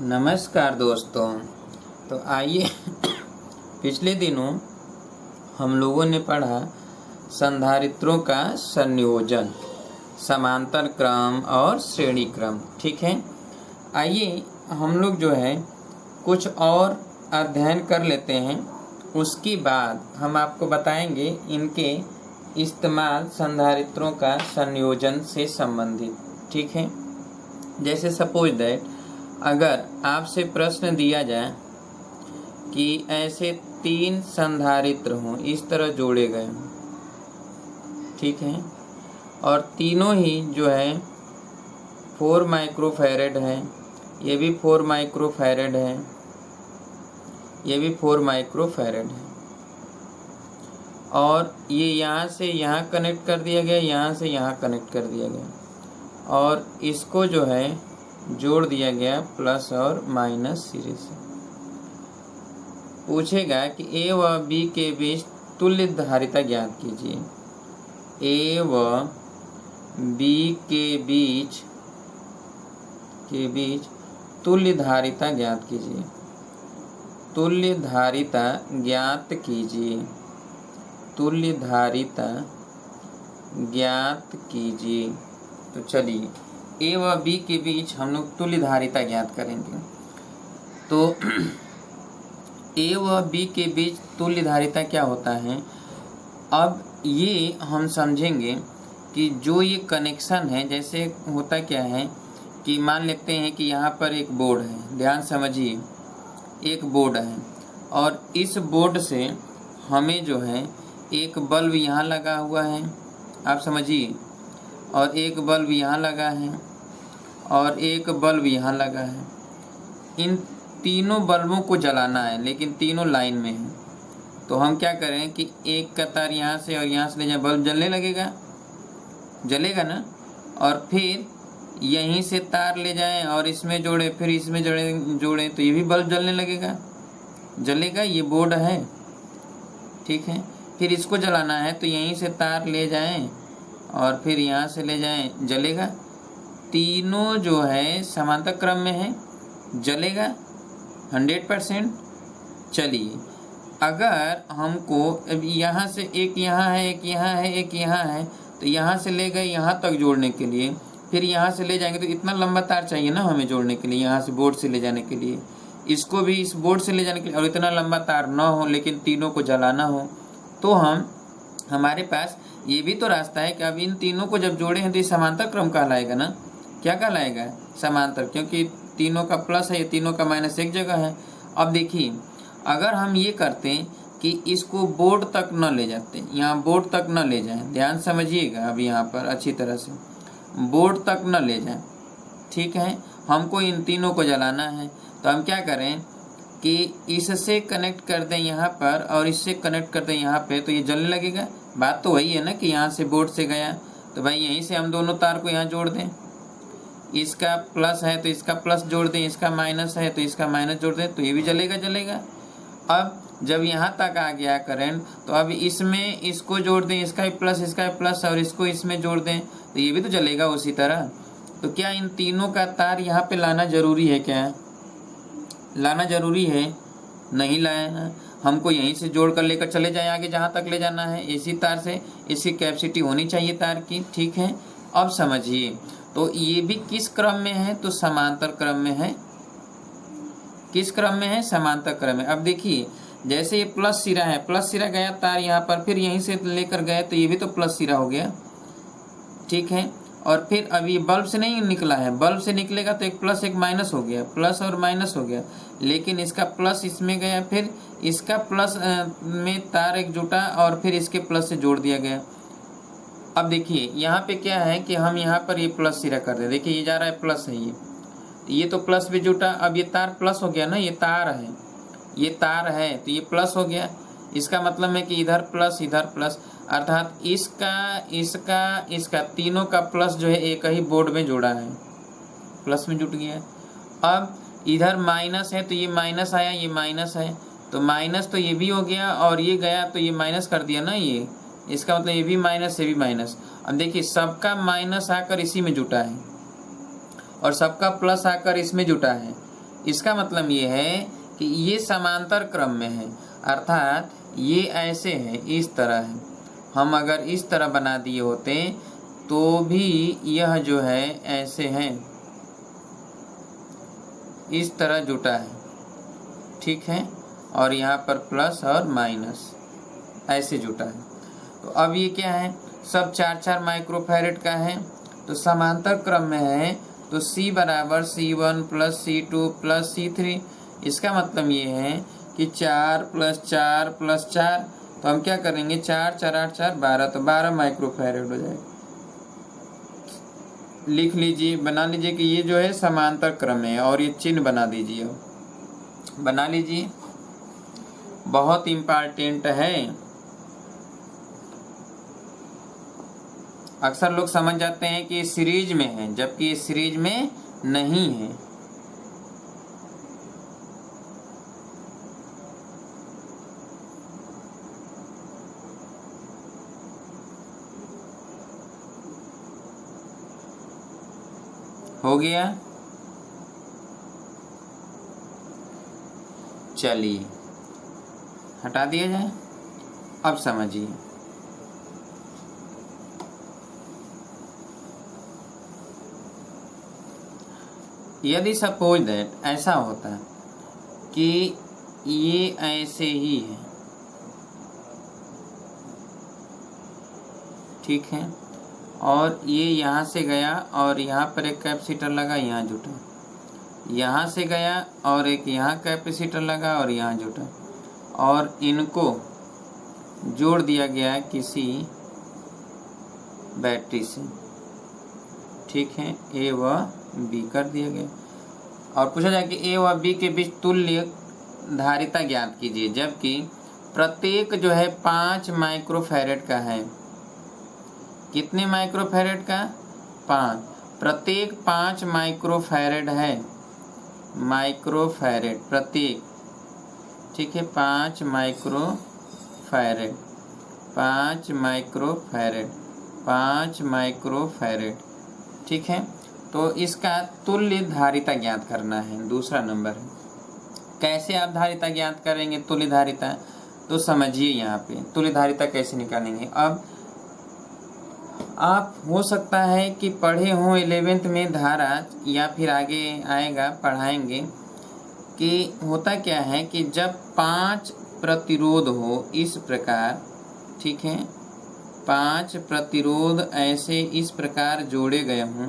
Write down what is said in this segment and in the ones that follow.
नमस्कार दोस्तों। तो आइए पिछले दिनों हम लोगों ने पढ़ा संधारित्रों का संयोजन, समांतर क्रम और श्रेणी क्रम। ठीक है, आइए हम लोग जो है कुछ और अध्ययन कर लेते हैं। उसके बाद हम आपको बताएंगे इनके इस्तेमाल संधारित्रों का संयोजन से संबंधित। ठीक है, जैसे सपोज दैट अगर आपसे प्रश्न दिया जाए कि ऐसे 3 संधारित्र हों, इस तरह जोड़े गए हों, ठीक है, और तीनों ही जो है 4 माइक्रोफैरेड है, ये भी 4 माइक्रोफैरेड है, ये भी 4 माइक्रोफैरेड है, और ये यहाँ से यहाँ कनेक्ट कर दिया गया, यहाँ से यहाँ कनेक्ट कर दिया गया, और इसको जो है जोड़ दिया गया प्लस और माइनस सिरे से। पूछेगा कि ए व बी के बीच तुल्य धारिता ज्ञात कीजिए। ए व बी के बीच तुल्य धारिता ज्ञात कीजिए। तुल्य धारिता ज्ञात कीजिए। तुल्य धारिता ज्ञात कीजिए। तो चलिए ए व बी के बीच हम लोग तुल्य धारिता ज्ञात करेंगे। तो ए व बी के बीच तुल्य धारिता क्या होता है, अब ये हम समझेंगे कि जो ये कनेक्शन है, जैसे होता क्या है कि मान लेते हैं कि यहाँ पर एक बोर्ड है, ध्यान समझिए, एक बोर्ड है और इस बोर्ड से हमें जो है एक बल्ब यहाँ लगा हुआ है, आप समझिए, और एक बल्ब यहाँ लगा है और एक बल्ब यहाँ लगा है। इन तीनों बल्बों को जलाना है, लेकिन तीनों लाइन में हैं। तो हम क्या करें कि एक का तार यहाँ से और यहाँ से ले जाए, बल्ब जलने लगेगा, जलेगा ना, और फिर यहीं से तार ले जाएं और इसमें जोड़े, फिर इसमें जोड़े तो ये भी बल्ब जलने लगेगा, जलेगा। ये बोर्ड है, ठीक है। फिर इसको जलाना है तो यहीं से तार ले जाएं और फिर यहाँ से ले जाएं, जलेगा। तीनों जो है समांतर क्रम में है, जलेगा 100%। चलिए, अगर हमको अब यहाँ से एक यहाँ है, एक यहाँ है, एक यहाँ है, तो यहाँ से ले गए यहाँ तक जोड़ने के लिए, फिर यहाँ से ले जाएंगे तो इतना लंबा तार चाहिए ना हमें जोड़ने के लिए, यहाँ से बोर्ड से ले जाने के लिए, इसको भी इस बोर्ड से ले जाने के लिए, और इतना लंबा तार ना हो लेकिन तीनों को जलाना हो, तो हमारे पास ये भी तो रास्ता है कि अब इन तीनों को जब जोड़े हैं तो ये समांतर क्रम कहलाएगा ना। क्या कहलाएगा? समांतर, क्योंकि तीनों का प्लस है, ये तीनों का माइनस एक जगह है। अब देखिए, अगर हम ये करते कि इसको बोर्ड तक न ले जाते, यहाँ बोर्ड तक न ले जाएं, ध्यान समझिएगा, अब यहाँ पर अच्छी तरह से बोर्ड तक न ले जाएं, ठीक है, हमको इन तीनों को जलाना है। तो हम क्या करें कि इससे कनेक्ट कर दें यहाँ पर और इससे कनेक्ट कर दें यहाँ पे, तो ये जलने लगेगा। बात तो वही है ना कि यहाँ से बोर्ड से गया, तो भाई यहीं से हम दोनों तार को यहाँ जोड़ दें, इसका प्लस है तो इसका प्लस जोड़ दें, इसका माइनस है तो इसका माइनस जोड़ दें, तो ये भी जलेगा। अब जब यहाँ तक आ गया करंट, तो अब इसमें इसको जोड़ दें, इसका भी प्लस और इसको इसमें जोड़ दें, तो ये भी तो जलेगा उसी तरह। तो क्या इन तीनों का तार यहाँ पे लाना जरूरी है? क्या लाना जरूरी है? नहीं लाया, हमको यहीं से जोड़ कर लेकर चले जाए आगे जहाँ तक ले जाना है, इसी तार से। इसकी कैपेसिटी होनी चाहिए तार की, ठीक है। अब समझिए, तो ये भी किस क्रम में है? तो समांतर क्रम में है। किस क्रम में है? समांतर क्रम में। अब देखिए, जैसे ये प्लस सिरा है, प्लस सिरा गया तार यहाँ पर, फिर यहीं से लेकर गए तो ये भी तो प्लस सिरा हो गया, ठीक है। और फिर अब ये बल्ब से नहीं निकला है, बल्ब से निकलेगा तो एक प्लस एक माइनस हो गया, प्लस और माइनस हो गया, लेकिन इसका प्लस इसमें गया, फिर इसका प्लस में तार एक जुटा और फिर इसके प्लस से जोड़ दिया गया। अब देखिए, यहाँ पे क्या है कि हम यहाँ पर ये प्लस सिरा कर दे, देखिए ये जा रहा है प्लस है, ये तो प्लस भी जुटा, अब ये तार प्लस हो गया ना, ये तार है, ये तार है तो ये प्लस हो गया। इसका मतलब है कि इधर प्लस, अर्थात इसका तीनों का प्लस जो है एक ही बोर्ड में जोड़ा है, प्लस में जुट गया। अब इधर माइनस है तो ये माइनस आया, ये माइनस है तो माइनस तो ये भी हो गया, और ये गया तो ये माइनस कर दिया ना, ये इसका मतलब ये भी माइनस, ये भी माइनस। अब देखिए, सबका माइनस आकर इसी में जुटा है और सबका प्लस आकर इसमें जुटा है, इसका मतलब ये है कि ये समांतर क्रम में है, अर्थात ये ऐसे है, इस तरह है। हम अगर इस तरह बना दिए होते तो भी यह जो है ऐसे है, इस तरह जुटा है, ठीक है, और यहाँ पर प्लस और माइनस ऐसे जुटा है। तो अब ये क्या है, सब 4-4 माइक्रोफैरेड का है, तो समांतर क्रम में है, तो C बराबर C1 plus C2 plus C3। इसका मतलब ये है कि 4 + 4 + 4, तो हम क्या करेंगे, 4 4 8 4 12, तो 12 माइक्रोफैरेड हो जाएगा। लिख लीजिए, बना लीजिए कि ये जो है समांतर क्रम है, और ये चिन्ह बना दीजिए, बना लीजिए, बहुत इम्पॉर्टेंट है। अक्सर लोग समझ जाते हैं कि सीरीज में है, जबकि ये सीरीज में नहीं है। हो गया, चलिए हटा दिया जाए। अब समझिए, यदि सपोज दैट ऐसा होता है कि ये ऐसे ही है, ठीक है, और ये यहाँ से गया और यहाँ पर एक कैपेसिटर लगा, यहाँ जुटा, यहाँ से गया और एक यहाँ कैपेसिटर लगा और यहाँ जुटा, और इनको जोड़ दिया गया किसी बैटरी से, ठीक है, ए व बी कर दिया गया, और पूछा जाए कि ए व बी के बीच तुल्य धारिता ज्ञात कीजिए, जबकि प्रत्येक जो है 5 माइक्रोफैरेड का है। कितने माइक्रोफैरेड का, 5, प्रत्येक 5 माइक्रोफैरेड है, माइक्रोफैरेड प्रत्येक, ठीक है, 5 माइक्रोफैरेड, 5 माइक्रोफैरेड, 5 माइक्रोफैरेड, ठीक है। तो इसका तुल्य धारिता ज्ञात करना है, दूसरा नंबर है। कैसे आप धारिता ज्ञात करेंगे, तुल्य धारिता, तो समझिए यहाँ पे तुल्य धारिता कैसे निकालेंगे। अब आप हो सकता है कि पढ़े हों 11th में धारा, या फिर आगे आएगा पढ़ाएंगे कि होता क्या है कि जब 5 प्रतिरोध हो इस प्रकार, ठीक है, 5 प्रतिरोध ऐसे इस प्रकार जोड़े गए हों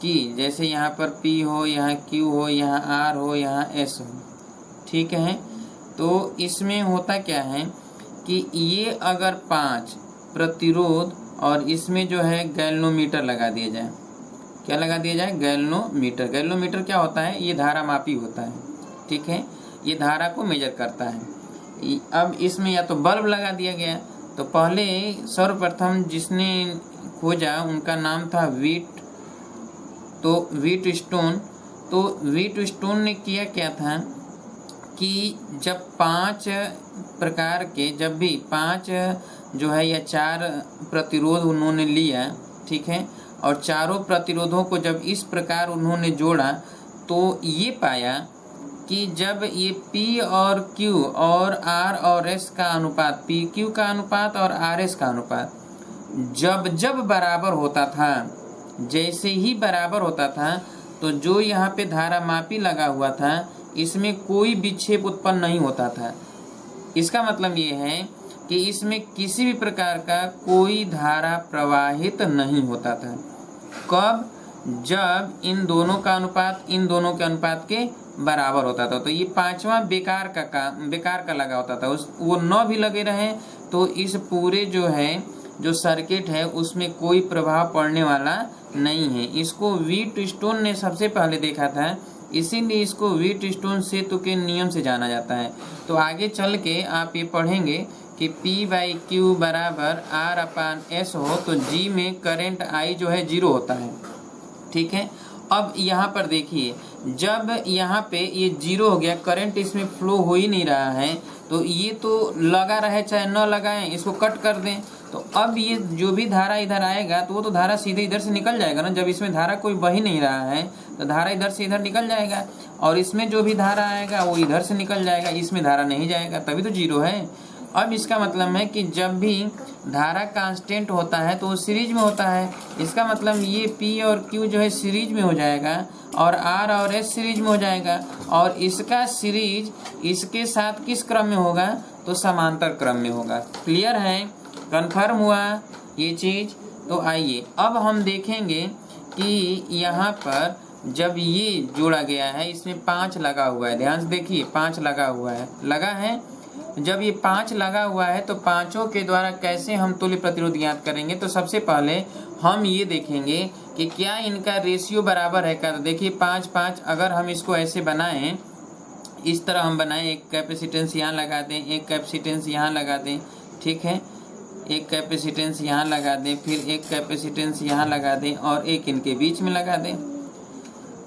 कि जैसे यहाँ पर P हो, यहाँ Q हो, यहाँ R हो, यहाँ S हो, ठीक है, तो इसमें होता क्या है कि ये अगर 5 प्रतिरोध और इसमें जो है गैल्वेनोमीटर लगा दिया जाए, क्या लगा दिया जाए, गैल्वेनोमीटर। गैल्वेनोमीटर क्या होता है, ये धारा मापी होता है, ठीक है, ये धारा को मेजर करता है। अब इसमें या तो बल्ब लगा दिया गया, तो पहले सर्वप्रथम जिसने खोजा उनका नाम था व्हीटस्टोन। तो व्हीटस्टोन ने किया क्या था कि जब 5 प्रकार के, जब भी 5 जो है या 4 प्रतिरोध उन्होंने लिया, ठीक है, और चारों प्रतिरोधों को जब इस प्रकार उन्होंने जोड़ा, तो ये पाया कि जब ये P और Q और R और S का अनुपात, PQ का अनुपात और RS का अनुपात जब बराबर होता था, जैसे ही बराबर होता था, तो जो यहाँ पे धारा मापी लगा हुआ था इसमें कोई विक्षेप उत्पन्न नहीं होता था। इसका मतलब ये है कि इसमें किसी भी प्रकार का कोई धारा प्रवाहित नहीं होता था। कब, जब इन दोनों का अनुपात इन दोनों के अनुपात के बराबर होता था। तो ये 5वां बेकार का लगा होता था, वो 9 भी लगे रहे तो इस पूरे जो है जो सर्किट है उसमें कोई प्रभाव पड़ने वाला नहीं है। इसको व्हीटस्टोन ने सबसे पहले देखा था, इसीलिए इसको व्हीटस्टोन सेतु के नियम से जाना जाता है। तो आगे चल के आप ये पढ़ेंगे कि P/Q बराबर R/S हो तो G में करंट I जो है 0 होता है, ठीक है। अब यहाँ पर देखिए, जब यहाँ पे ये 0 हो गया, करंट इसमें फ्लो हो ही नहीं रहा है, तो ये तो लगा रहे चाहे न लगाएं, इसको कट कर दें, तो अब ये जो भी धारा इधर आएगा तो वो तो धारा सीधे इधर से निकल जाएगा ना। जब इसमें धारा कोई बह ही नहीं रहा है तो धारा इधर से इधर निकल जाएगा, और इसमें जो भी धारा आएगा वो इधर से निकल जाएगा, इसमें धारा नहीं जाएगा, तभी तो जीरो है। अब इसका मतलब है कि जब भी धारा कांस्टेंट होता है तो वो सीरीज में होता है। इसका मतलब ये P और Q जो है सीरीज में हो जाएगा, और R और S सीरीज में हो जाएगा, और इसका सीरीज इसके साथ किस क्रम में होगा, तो समांतर क्रम में होगा। क्लियर है, कन्फर्म हुआ ये चीज। तो आइए अब हम देखेंगे कि यहाँ पर जब ये जोड़ा गया है, इसमें 5 लगा हुआ है, ध्यान से देखिए 5 लगा हुआ है, लगा है। जब ये 5 लगा हुआ है तो पांचों के द्वारा कैसे हम तुल्य प्रतिरोध ज्ञात करेंगे। तो सबसे पहले हम ये देखेंगे कि क्या इनका रेशियो बराबर है क्या। तो देखिए 5 5, अगर हम इसको ऐसे बनाएं, इस तरह हम बनाएं, एक कैपेसिटेंस यहाँ लगा दें, एक कैपेसिटेंस यहाँ लगा दें, ठीक है, एक कैपेसिटेंस यहाँ लगा दें, फिर एक कैपेसिटेंस यहाँ लगा दें, और एक इनके बीच में लगा दें।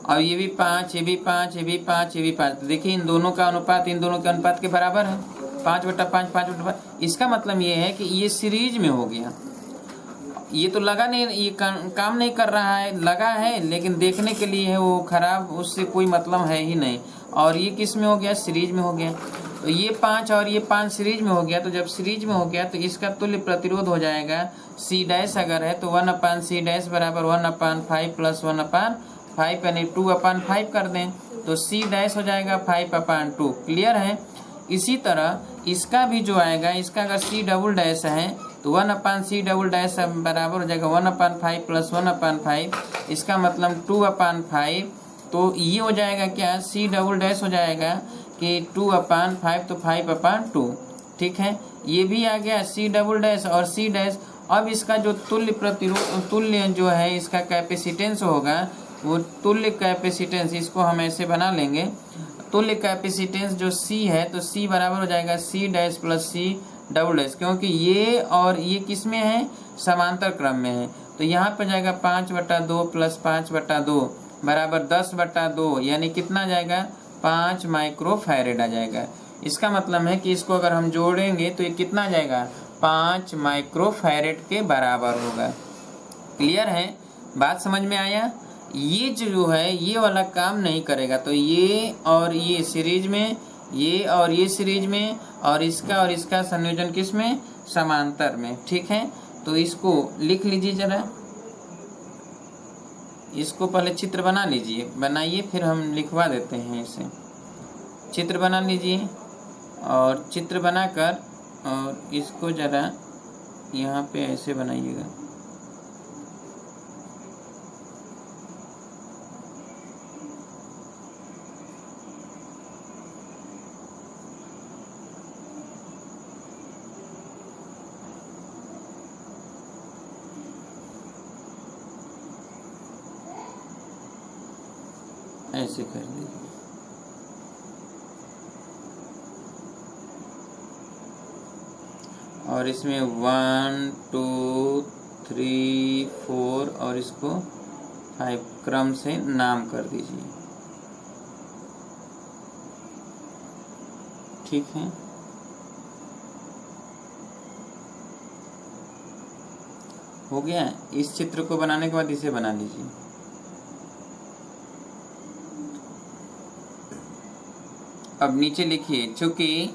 और ये भी 5, ये भी 5, ये भी 5, ये भी 5। तो देखिए इन दोनों का अनुपात इन दोनों के अनुपात के बराबर है, 5/5, 5/5। इसका मतलब ये है कि ये सीरीज में हो गया। ये तो लगा नहीं, ये काम नहीं कर रहा है, लगा है लेकिन देखने के लिए है वो खराब, उससे कोई मतलब है ही नहीं। और ये किस में हो गया, सीरीज में हो गया। तो ये 5 और ये 5 सीरीज में हो गया। तो जब सीरीज में हो गया तो इसका तुल्य प्रतिरोध हो जाएगा C डैश अगर है तो 1/C डैश बराबर 1/5 + 1/5, यानी 2/5 कर दें तो C डैश हो जाएगा 5/2। क्लियर है। इसी तरह इसका भी जो आएगा, इसका अगर C डबल डैश है तो 1/C डबल डैश बराबर हो जाएगा 1/5 + 1/5, इसका मतलब 2/5। तो ये हो जाएगा क्या, C डबल डैश हो जाएगा कि 2/5 तो 5/2, ठीक है। ये भी आ गया C डबल डैश और C डैश। अब इसका जो तुल्य प्रतिरोध, तुल्य जो है इसका कैपेसिटेंस होगा, वो तुल्य कैपेसिटेंस, इसको हम ऐसे बना लेंगे, तुल्य कैपेसिटेंस जो C है तो C बराबर हो जाएगा C dash + C double dash, क्योंकि ये और ये किस में है, समांतर क्रम में है। तो यहाँ पर जाएगा 5/2 + 5/2 बराबर 10/2, यानी कितना जाएगा, 5 माइक्रोफैरेड आ जाएगा। इसका मतलब है कि इसको अगर हम जोड़ेंगे तो ये कितना जाएगा, 5 माइक्रोफैरेड के बराबर होगा। क्लियर है, बात समझ में आया। ये जो है ये वाला काम नहीं करेगा, तो ये और ये सीरीज में, ये और ये सीरीज में, और इसका संयोजन किस में, समांतर में, ठीक है। तो इसको लिख लीजिए जरा, इसको पहले चित्र बना लीजिए, बनाइए फिर हम लिखवा देते हैं इसे। चित्र बना लीजिए, और चित्र बनाकर और इसको जरा यहाँ पे ऐसे बनाइएगा। ऐसे कर लीजिए। और इसमें 1 2 3 4 और इसको 5 क्रम से नाम कर दीजिए, ठीक है। हो गया। इस चित्र को बनाने के बाद इसे बना लीजिए। अब नीचे लिखिए, चूंकि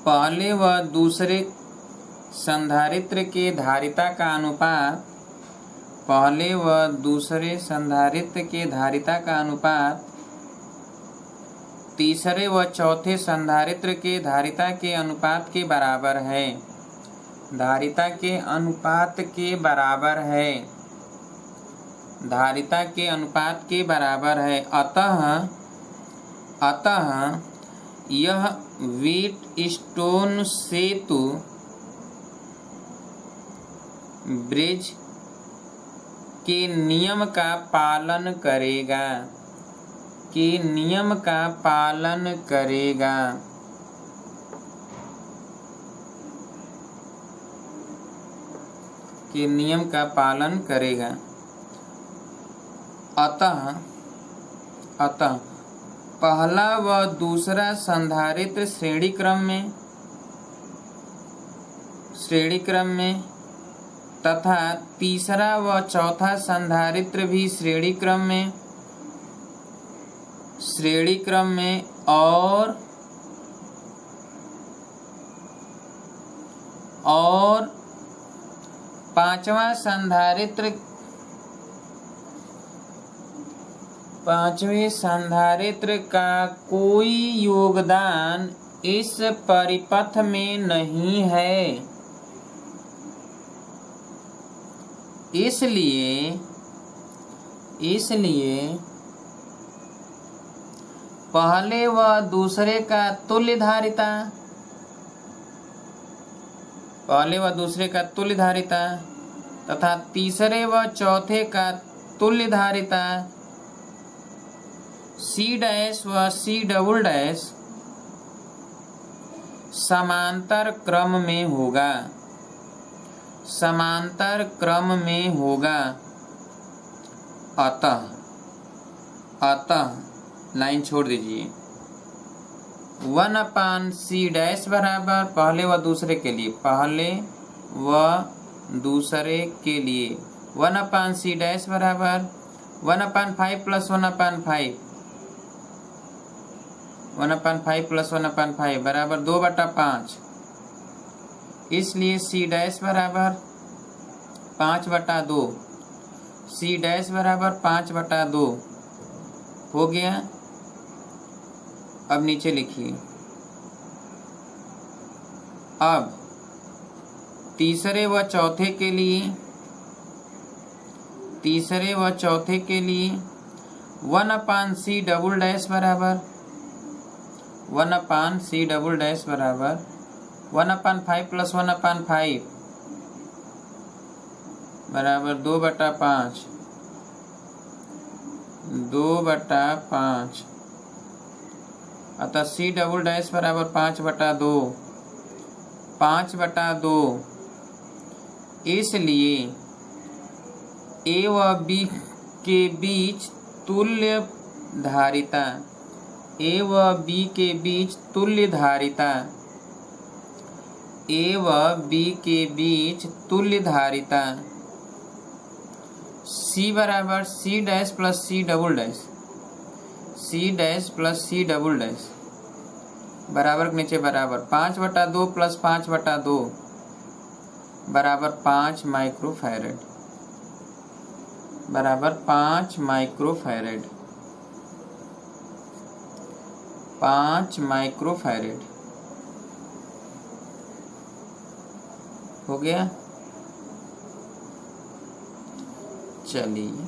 पहले व दूसरे संधारित्र के धारिता का अनुपात, पहले व दूसरे संधारित्र के धारिता का अनुपात तीसरे व चौथे संधारित्र के धारिता के अनुपात के बराबर है, धारिता के अनुपात के बराबर है, धारिता के अनुपात के बराबर है। अतः यह व्हीटस्टोन सेतु ब्रिज के नियम का पालन करेगा, के नियम का पालन करेगा। के नियम का पालन करेगा। अतः पहला व दूसरा संधारित्र श्रेणी क्रम में, श्रेणी क्रम में तथा तीसरा व चौथा संधारित्र भी श्रेणी क्रम में और पांचवें संधारित्र का कोई योगदान इस परिपथ में नहीं है। इसलिए पहले व दूसरे का तुल्य धारिता तथा तीसरे व चौथे का तुल्य धारिता C' व C" समांतर क्रम में होगा। अतः लाइन छोड़ दीजिए। 1/C' बराबर पहले व दूसरे के लिए 1/C' बराबर 1/5 प्लस 1/5 बराबर 2/5। इसलिए C' बराबर 5/2 C' बराबर 5/2 हो गया। अब नीचे लिखिए। अब तीसरे व चौथे के लिए 1/C" बराबर 1/5 प्लस 1/5 बराबर 2/5 अतः C" बराबर 5/2 इसलिए A व B के बीच तुल्य धारिता C बराबर C' प्लस C" बराबर के नीचे बराबर 5/2 प्लस 5/2 बराबर 5 माइक्रोफैरड बराबर 5 माइक्रोफैरड हो गया। चलिए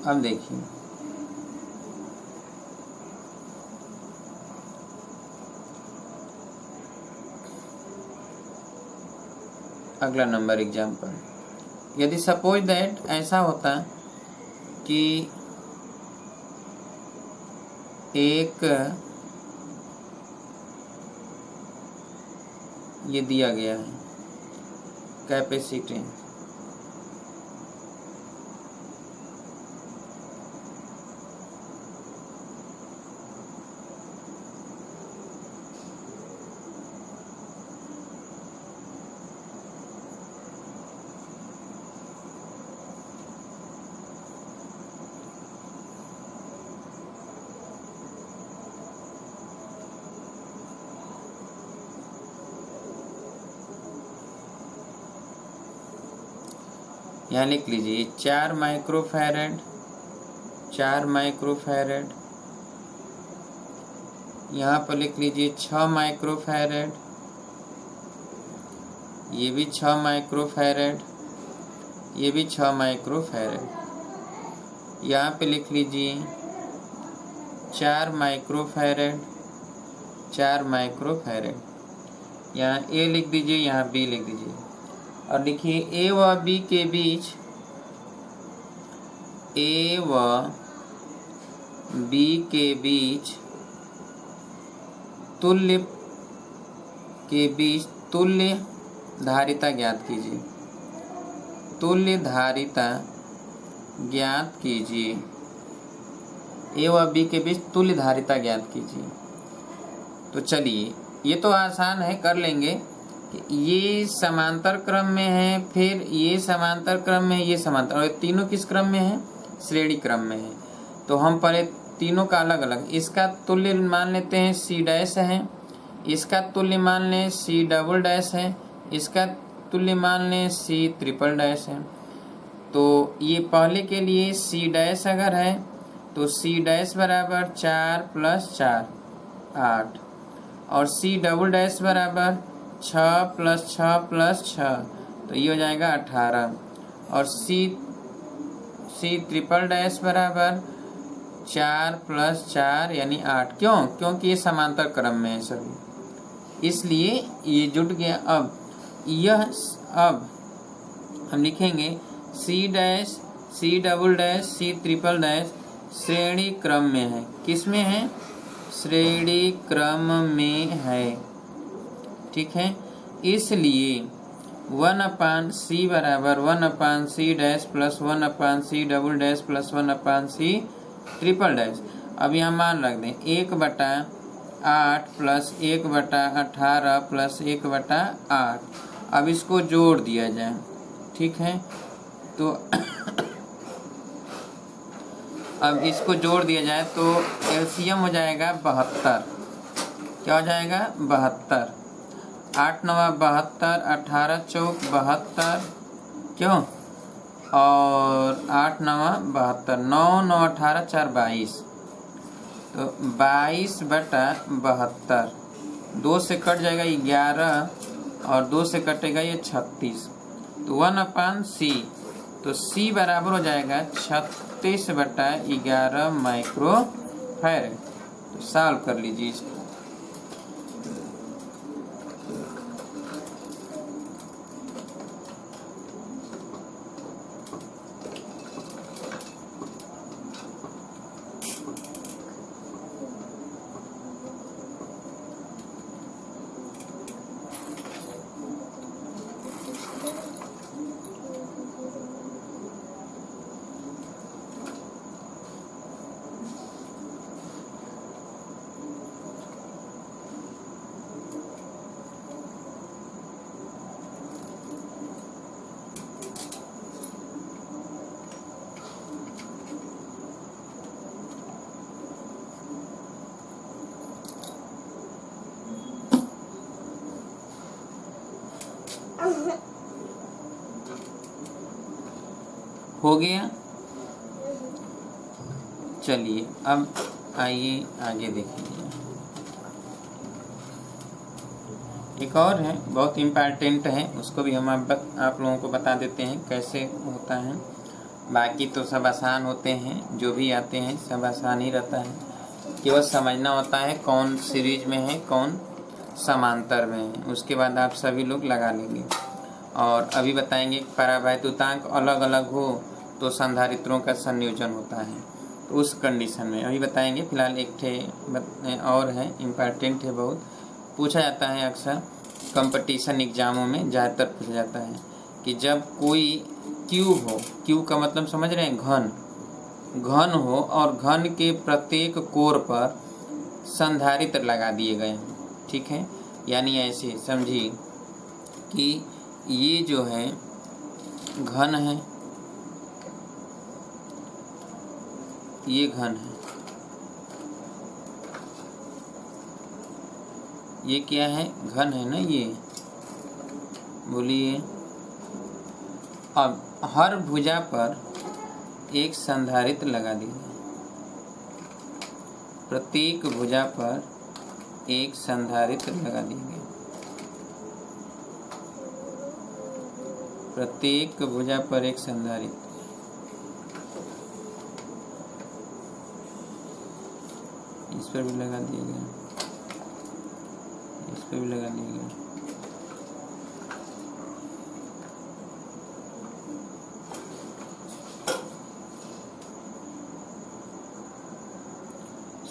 अब देखिए अगला नंबर एग्जाम्पल। यदि सपोज दैट ऐसा होता कि एक ये दिया गया है कैपेसिटी यहाँ लिख लीजिए 4 माइक्रोफैरड यहाँ पर लिख लीजिए 6 माइक्रोफैरड, ये भी 6 माइक्रोफैरड, ये भी 6 माइक्रोफैरड। यहाँ पे लिख लीजिए 4 माइक्रोफैरड। यहाँ A लिख दीजिए, यहाँ B लिख दीजिए और लिखिए A व B के बीच तुल्य धारिता ज्ञात कीजिए। A व B के बीच तुल्य धारिता ज्ञात कीजिए। तो चलिए ये तो आसान है, कर लेंगे कि ये समांतर क्रम में है, फिर ये समांतर क्रम में है, ये समांतर, और तीनों किस क्रम में है? श्रेणी क्रम में है। तो हम पहले तीनों का अलग अलग, इसका तुल्य मान लेते हैं सी डैश है, इसका तुल्य मान लें सी डबल डैश है, इसका तुल्य मान लें सी ट्रिपल डैश है। तो ये पहले के लिए सी डैश अगर है तो सी डैश बराबर 4 + 4 8, और सी डबल डैश बराबर 6 + 6 + 6, तो ये हो जाएगा 18, और सी ट्रिपल डैश बराबर 4 + 4 यानी 8। क्यों? क्योंकि ये समांतर क्रम में है सभी, इसलिए ये जुट गया। अब हम लिखेंगे C dash, C double dash, C triple dash श्रेणी क्रम में है। किस में है? श्रेणी क्रम में है। ठीक है, इसलिए 1/c बराबर 1/c dash plus 1/c double dash plus 1/c triple dash. अब यहाँ मान रख दें 1/8 प्लस 1/18 प्लस 1/8। अब इसको जोड़ दिया जाए। ठीक है, तो अब इसको जोड़ दिया जाए तो एलसीएम हो जाएगा 72। क्या हो जाएगा? 72। 8 × 9 = 72, 18 × 4 = 72। क्यों? और 8 × 9 = 72, 9 × 9 = 18, 4 = 22, तो 22/72। 2 से कट जाएगा 11, और 2 से कटेगा ये 36, तो 1/c, तो c बराबर हो जाएगा 36/11 माइक्रोफैरड। तो सॉल्व कर लीजिए इसको। हो गया। चलिए अब आइए आगे देखिए। एक और है, बहुत इम्पोर्टेंट है, उसको भी हम आप लोगों को बता देते हैं कैसे होता है। बाकी तो सब आसान होते हैं, जो भी आते हैं सब आसान ही रहता है, केवल समझना होता है कौन सीरीज में है कौन समांतर में है, उसके बाद आप सभी लोग लगा लेंगे। और अभी बताएंगे परावैद्युतांक अलग अलग हो तो संधारित्रों का संयोजन होता है, तो उस कंडीशन में अभी बताएंगे। फिलहाल एक ठे और है, इम्पोर्टेंट है, बहुत पूछा जाता है अक्सर कंपटीशन एग्जामों में, ज़्यादातर पूछा जाता है कि जब कोई क्यूब हो, क्यूब का मतलब समझ रहे हैं, घन हो, और घन के प्रत्येक कोर पर संधारित्र लगा दिए गए हैं। ठीक है, यानी ऐसे समझिए कि ये जो है घन है, ये घन है, ये क्या है? घन है ना, ये बोलिए। अब हर भुजा पर एक संधारित्र लगा दीजिए, प्रत्येक भुजा पर एक संधारित्र लगा दीजिए, प्रत्येक भुजा पर एक संधारित्र। इस पर भी लगा दिया गया, इस पर भी लगा दिया गया।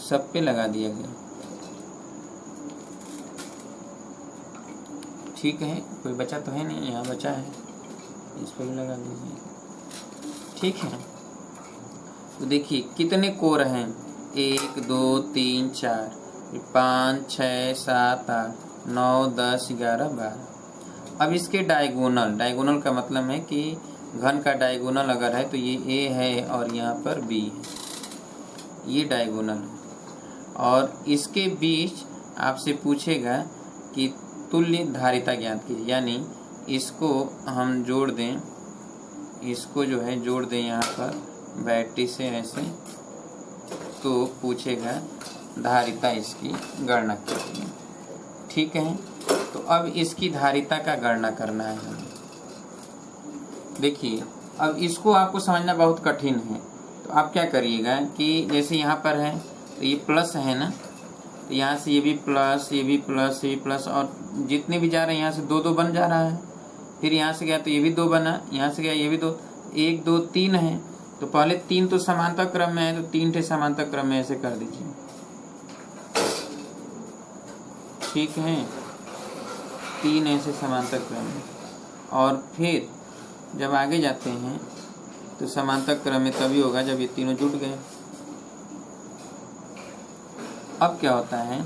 सब पे लगा दिया गया। ठीक है, कोई बचा तो है नहीं, यहाँ बचा है, इस पर भी लगा दीजिए। ठीक है, तो देखिए कितने कोर हैं, 1 2 3 4 5 6 7 8, 9, 10, 11, 12। अब इसके डायगोनल का मतलब है कि घन का डायगोनल अगर है तो ये ए है और यहाँ पर बी है, ये डायगोनल है। और इसके बीच आपसे पूछेगा कि तुल्य धारिता ज्ञात कीजिए, यानी इसको हम जोड़ दें, इसको जो है जोड़ दें यहाँ पर बैटरी से ऐसे, तो पूछेगा धारिता इसकी गणना कीजिए। ठीक है, तो अब इसकी धारिता का गणना करना है हमें। देखिए, अब इसको आपको समझना बहुत कठिन है, तो आप क्या करिएगा कि जैसे यहाँ पर है तो ये प्लस है ना, तो यहाँ से ये भी प्लस, ये भी प्लस, ये भी प्लस, और जितने भी जा रहे हैं यहाँ से 2 2 बन जा रहा है। फिर यहाँ से गया तो ये भी 2 बना, यहाँ से गया ये भी 2, 1 2 3 है। तो पहले 3 तो समांतर क्रम में है, तो 3 ठे समांतर क्रम में ऐसे कर दीजिए। ठीक है, 3 ऐसे समांतर क्रम में, और फिर जब आगे जाते हैं तो समांतर क्रम में तभी होगा जब ये तीनों जुट गए। अब क्या होता है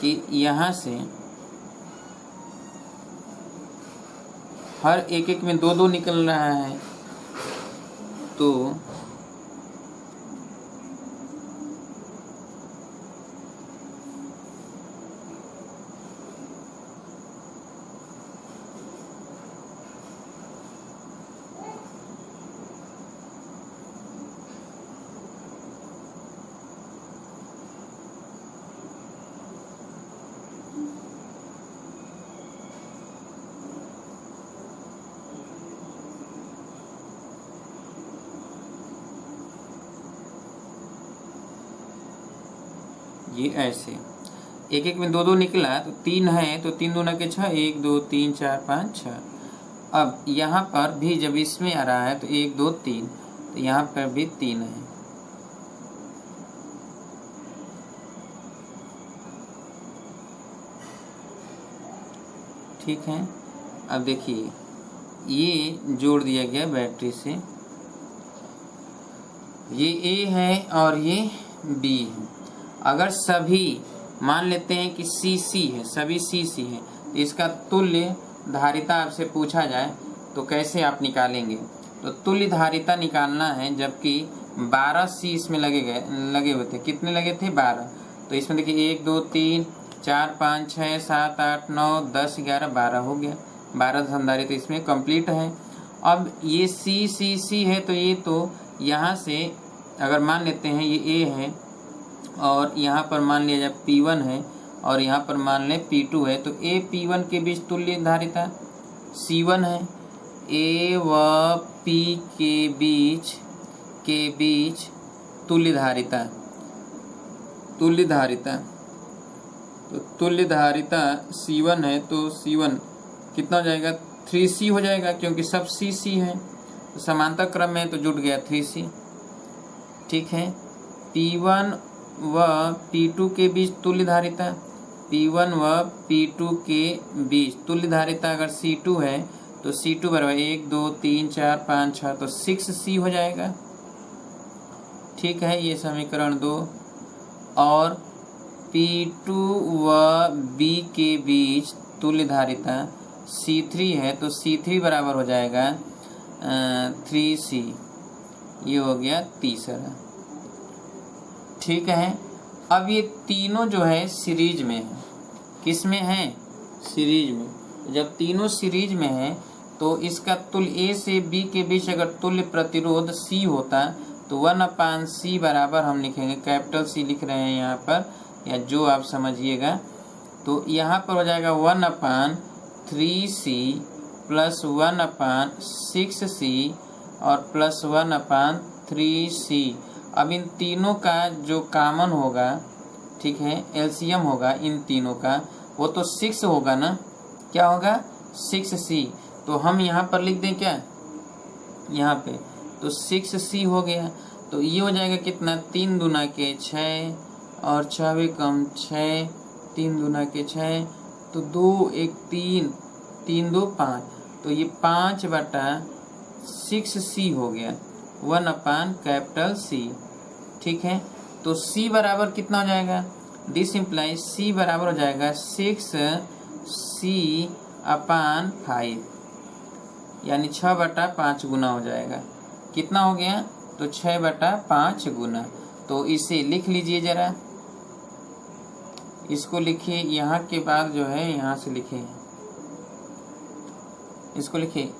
कि यहाँ से हर एक में 2 2 निकल रहा है, तो ये ऐसे एक में 2 2 निकला, तो 3 है तो 3 दूना के 6, 1 2 3 4 5 6। अब यहाँ पर भी जब इसमें आ रहा है तो 1 2 3, तो यहाँ पर भी 3 है। ठीक है, अब देखिए ये जोड़ दिया गया बैटरी से, ये ए है और ये बी है। अगर सभी मान लेते हैं कि सी है, सभी सी है, तो इसका तुल्य धारिता आपसे पूछा जाए तो कैसे आप निकालेंगे? तो तुल्य धारिता निकालना है, जबकि 12 सी इसमें लगे हुए थे। कितने लगे थे? 12। तो इसमें देखिए 1 2 3 4 5 6 7 8 9 10 11 12 हो गया। 12 धारिता इसमें कंप्लीट है। अब ये सी है, तो ये तो यहाँ से अगर मान लेते हैं ये ए है, और यहाँ पर मान लिया जाए P1 है, और यहाँ पर मान लें P2 है, तो A P1 के बीच तुल्य धारिता C1 है। A व P के बीच तुल्य धारिता तो तुल्य धारिता C1 है, तो C1 कितना हो जाएगा? 3C हो जाएगा, क्योंकि सब C है, तो समांतर क्रम में तो जुट गया 3C। ठीक है, P1 व P2 के बीच तुल्य धारिता, P1 व P2 के बीच तुल्य धारिता अगर C2 है, तो C2 बराबर 1 2 3 4 5 6, तो 6C हो जाएगा। ठीक है, ये समीकरण 2। और P2 व B के बीच तुल्य धारिता C3 है, तो C3 बराबर हो जाएगा 3C। ये हो गया तीसरा। ठीक है, अब ये तीनों जो है सीरीज में है। किस में है? सीरीज में। जब तीनों सीरीज में है तो इसका तुल्य A से B के बीच अगर तुल्य प्रतिरोध C होता, तो 1/C बराबर हम लिखेंगे, कैपिटल C लिख रहे हैं यहाँ पर, या जो आप समझिएगा, तो यहाँ पर हो जाएगा 1/3C प्लस 1/6C और प्लस 1/3C। अब इन तीनों का जो कॉमन होगा, ठीक है, एलसीएम होगा इन तीनों का, वो तो 6 होगा ना। क्या होगा? 6C। तो हम यहाँ पर लिख दें क्या, यहाँ पे, तो 6C हो गया। तो ये हो जाएगा कितना? 3 दूना के 6 और 6 भी कम 6, 3 दूना के 6, तो 2 1 3 3 2 5, तो ये 5/6C हो गया, 1/C। ठीक है, तो C बराबर कितना हो जाएगा? दिस इम्प्लाइज C बराबर हो जाएगा 6 C/5 यानी 6/5 गुना हो जाएगा। कितना हो गया? तो 6/5 गुना। तो इसे लिख लीजिए जरा, इसको लिखिए, यहाँ के बाद जो है यहाँ से लिखिए, इसको लिखिए।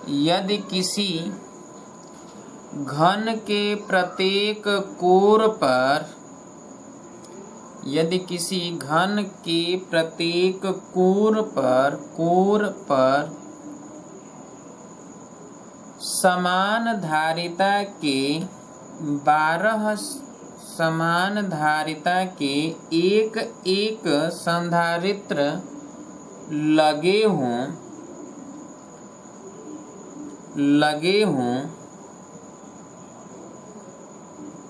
यदि किसी घन के प्रत्येक कोर पर, यदि किसी घन के प्रत्येक कोर पर समान धारिता के 12 समान धारिता के एक संधारित्र लगे हों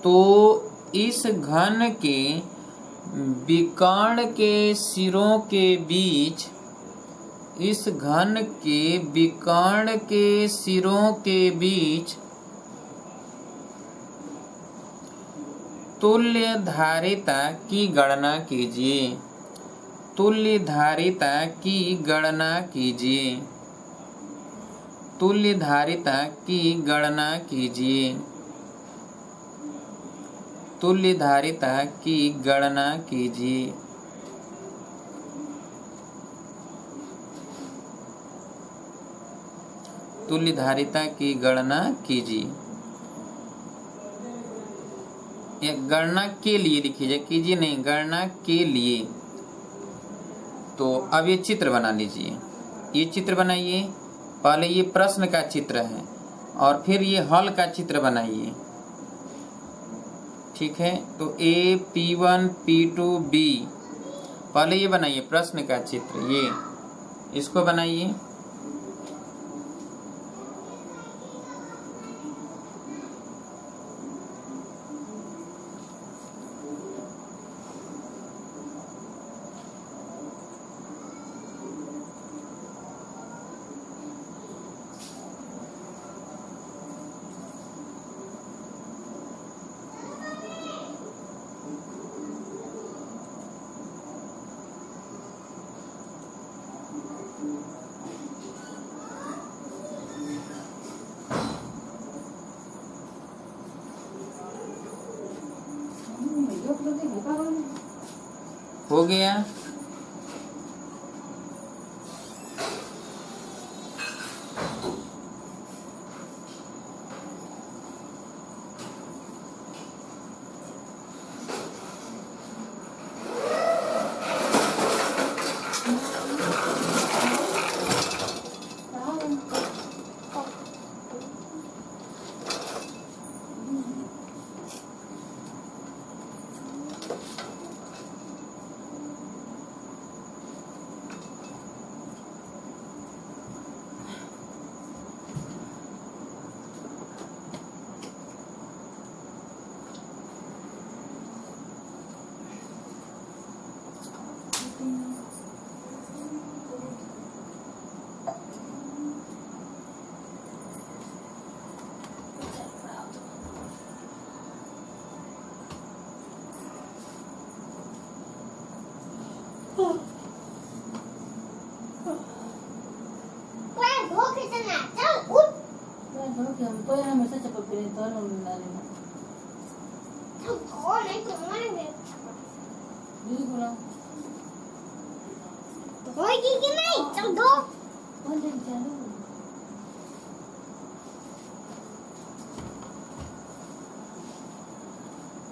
तो इस घन के विकर्ण के सिरों के बीच, इस घन के विकर्ण के सिरों के बीच तुल्य धारिता की गणना कीजिए। तुल्य धारिता की गणना कीजिए। तुल्य धारिता की गणना कीजिए। तुल्य धारिता की गणना कीजिए। तुल्य धारिता की गणना कीजिए। गणना के लिए लिखिए, कीजिए नहीं, गणना के लिए। तो अब ये चित्र बना लीजिए। ये चित्र बनाइए। पहले ये प्रश्न का चित्र है और फिर ये हल का चित्र बनाइए। ठीक है, तो A P1 P2 B, पहले ये बनाइए प्रश्न का चित्र, ये इसको बनाइए। हो गया। हमको यहाँ हमेशा चप्पल पहने तो हम डाले ना और नहीं तो मारेंगे दीदी बोला तो होगी कि नहीं चल दो कौन दिन चलो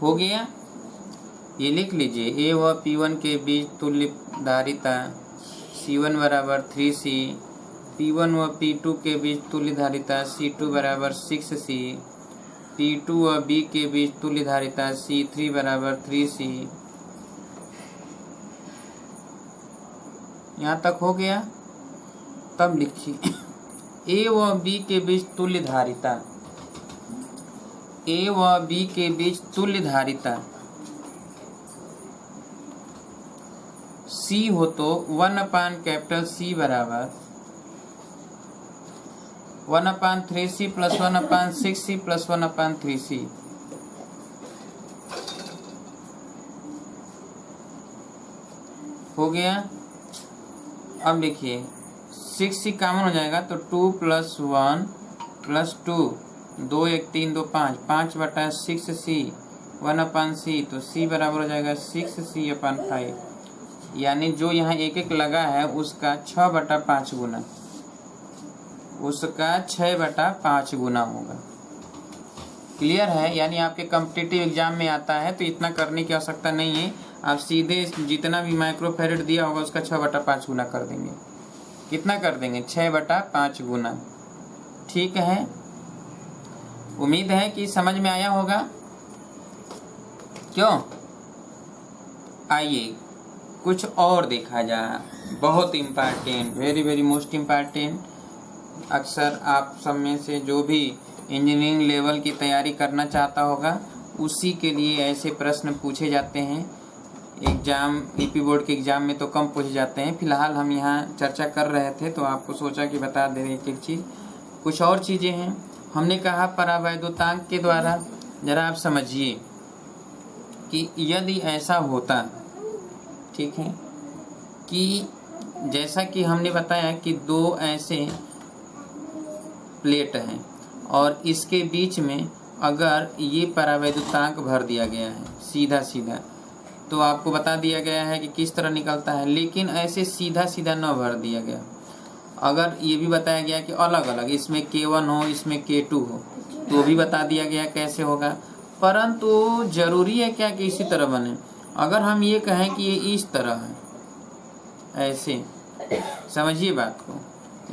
हो गया। ये लिख लीजिए। A व P1 के बीच तुल्य धारिता C1 बराबर 3C, P1 व P2 के बीच तुल्य धारिता C2 बराबर 6C, P2 व B के बीच तुल्य धारिता C3 बराबर 3C। यहाँ तक हो गया। तब लिखिए A व B के बीच तुल्य धारिता, A व B के बीच तुल्य धारिता C हो तो 1/C बराबर 1/3C plus 1/6C plus 1/3C। हो गया। अब देखिए 6c कॉमन हो जाएगा तो 2 + 1 + 2, 2 1 3 2 5, 5/6c 1/c, तो c बराबर हो जाएगा 6c/5, यानी जो यहाँ एक एक लगा है उसका 6/5 गुना, उसका 6/5 गुना होगा। क्लियर है? यानी आपके कॉम्पिटिटिव एग्जाम में आता है तो इतना करने की आवश्यकता नहीं है, आप सीधे जितना भी माइक्रोफैरेड दिया होगा उसका 6/5 गुना कर देंगे। कितना कर देंगे? 6/5 गुना। ठीक है, उम्मीद है कि समझ में आया होगा। क्यों? आइए कुछ और देखा जाए, बहुत important, very very most important. अक्सर आप सब में से जो भी इंजीनियरिंग लेवल की तैयारी करना चाहता होगा उसी के लिए ऐसे प्रश्न पूछे जाते हैं। एग्जाम ईपी बोर्ड के एग्जाम में तो कम पूछे जाते हैं। फिलहाल हम यहाँ चर्चा कर रहे थे तो आपको सोचा कि बता दें एक एक चीज़। कुछ और चीज़ें हैं, हमने कहा परावैद्युतांक के द्वारा, जरा आप समझिए कि यदि ऐसा होता, ठीक है, कि जैसा कि हमने बताया कि दो ऐसे प्लेट हैं और इसके बीच में अगर ये परावैद्युतांक भर दिया गया है सीधा सीधा, तो आपको बता दिया गया है कि किस तरह निकलता है। लेकिन ऐसे सीधा सीधा न भर दिया गया, अगर ये भी बताया गया कि अलग अलग, इसमें K1 हो इसमें K2 हो, तो भी बता दिया गया कैसे होगा। परंतु जरूरी है क्या कि इसी तरह बने? अगर हम ये कहें कि ये इस तरह है, ऐसे समझिए बात को,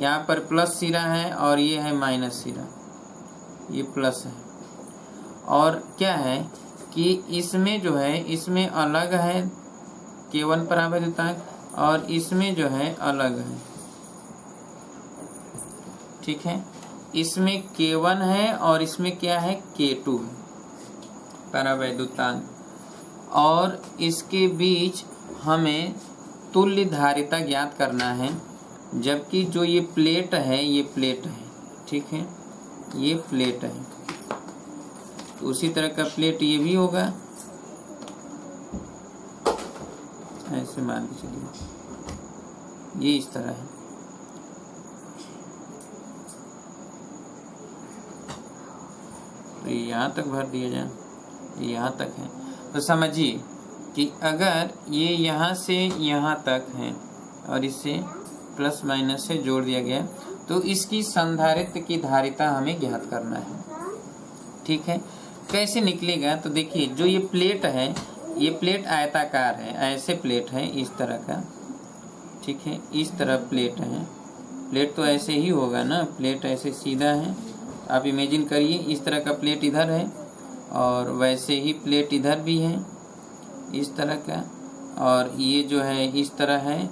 यहाँ पर प्लस सिरा है और ये है माइनस सिरा, ये प्लस है, और क्या है कि इसमें जो है इसमें अलग है K1 परावैद्युतांक और इसमें जो है अलग है, ठीक है। इसमें K1 है और इसमें क्या है K2 है परावैद्युतांक, और इसके बीच हमें तुल्य धारिता ज्ञात करना है। जबकि जो ये प्लेट है, ये प्लेट है, ठीक है, ये प्लेट है, तो उसी तरह का प्लेट ये भी होगा, ऐसे मान के चलिए, ये इस तरह है। तो यहाँ तक भर दिया जाए, ये यहाँ तक है, तो समझिए कि अगर ये यहाँ से यहाँ तक है और इसे प्लस माइनस से जोड़ दिया गया, तो इसकी संधारित्र की धारिता हमें ज्ञात करना है। ठीक है, कैसे निकलेगा? तो देखिए, जो ये प्लेट है, ये प्लेट आयताकार है, ऐसे प्लेट है इस तरह का, ठीक है, इस तरह प्लेट है। प्लेट तो ऐसे ही होगा ना, प्लेट ऐसे सीधा है, आप इमेजिन करिए इस तरह का प्लेट इधर है और वैसे ही प्लेट इधर भी है इस तरह का, और ये जो है इस तरह है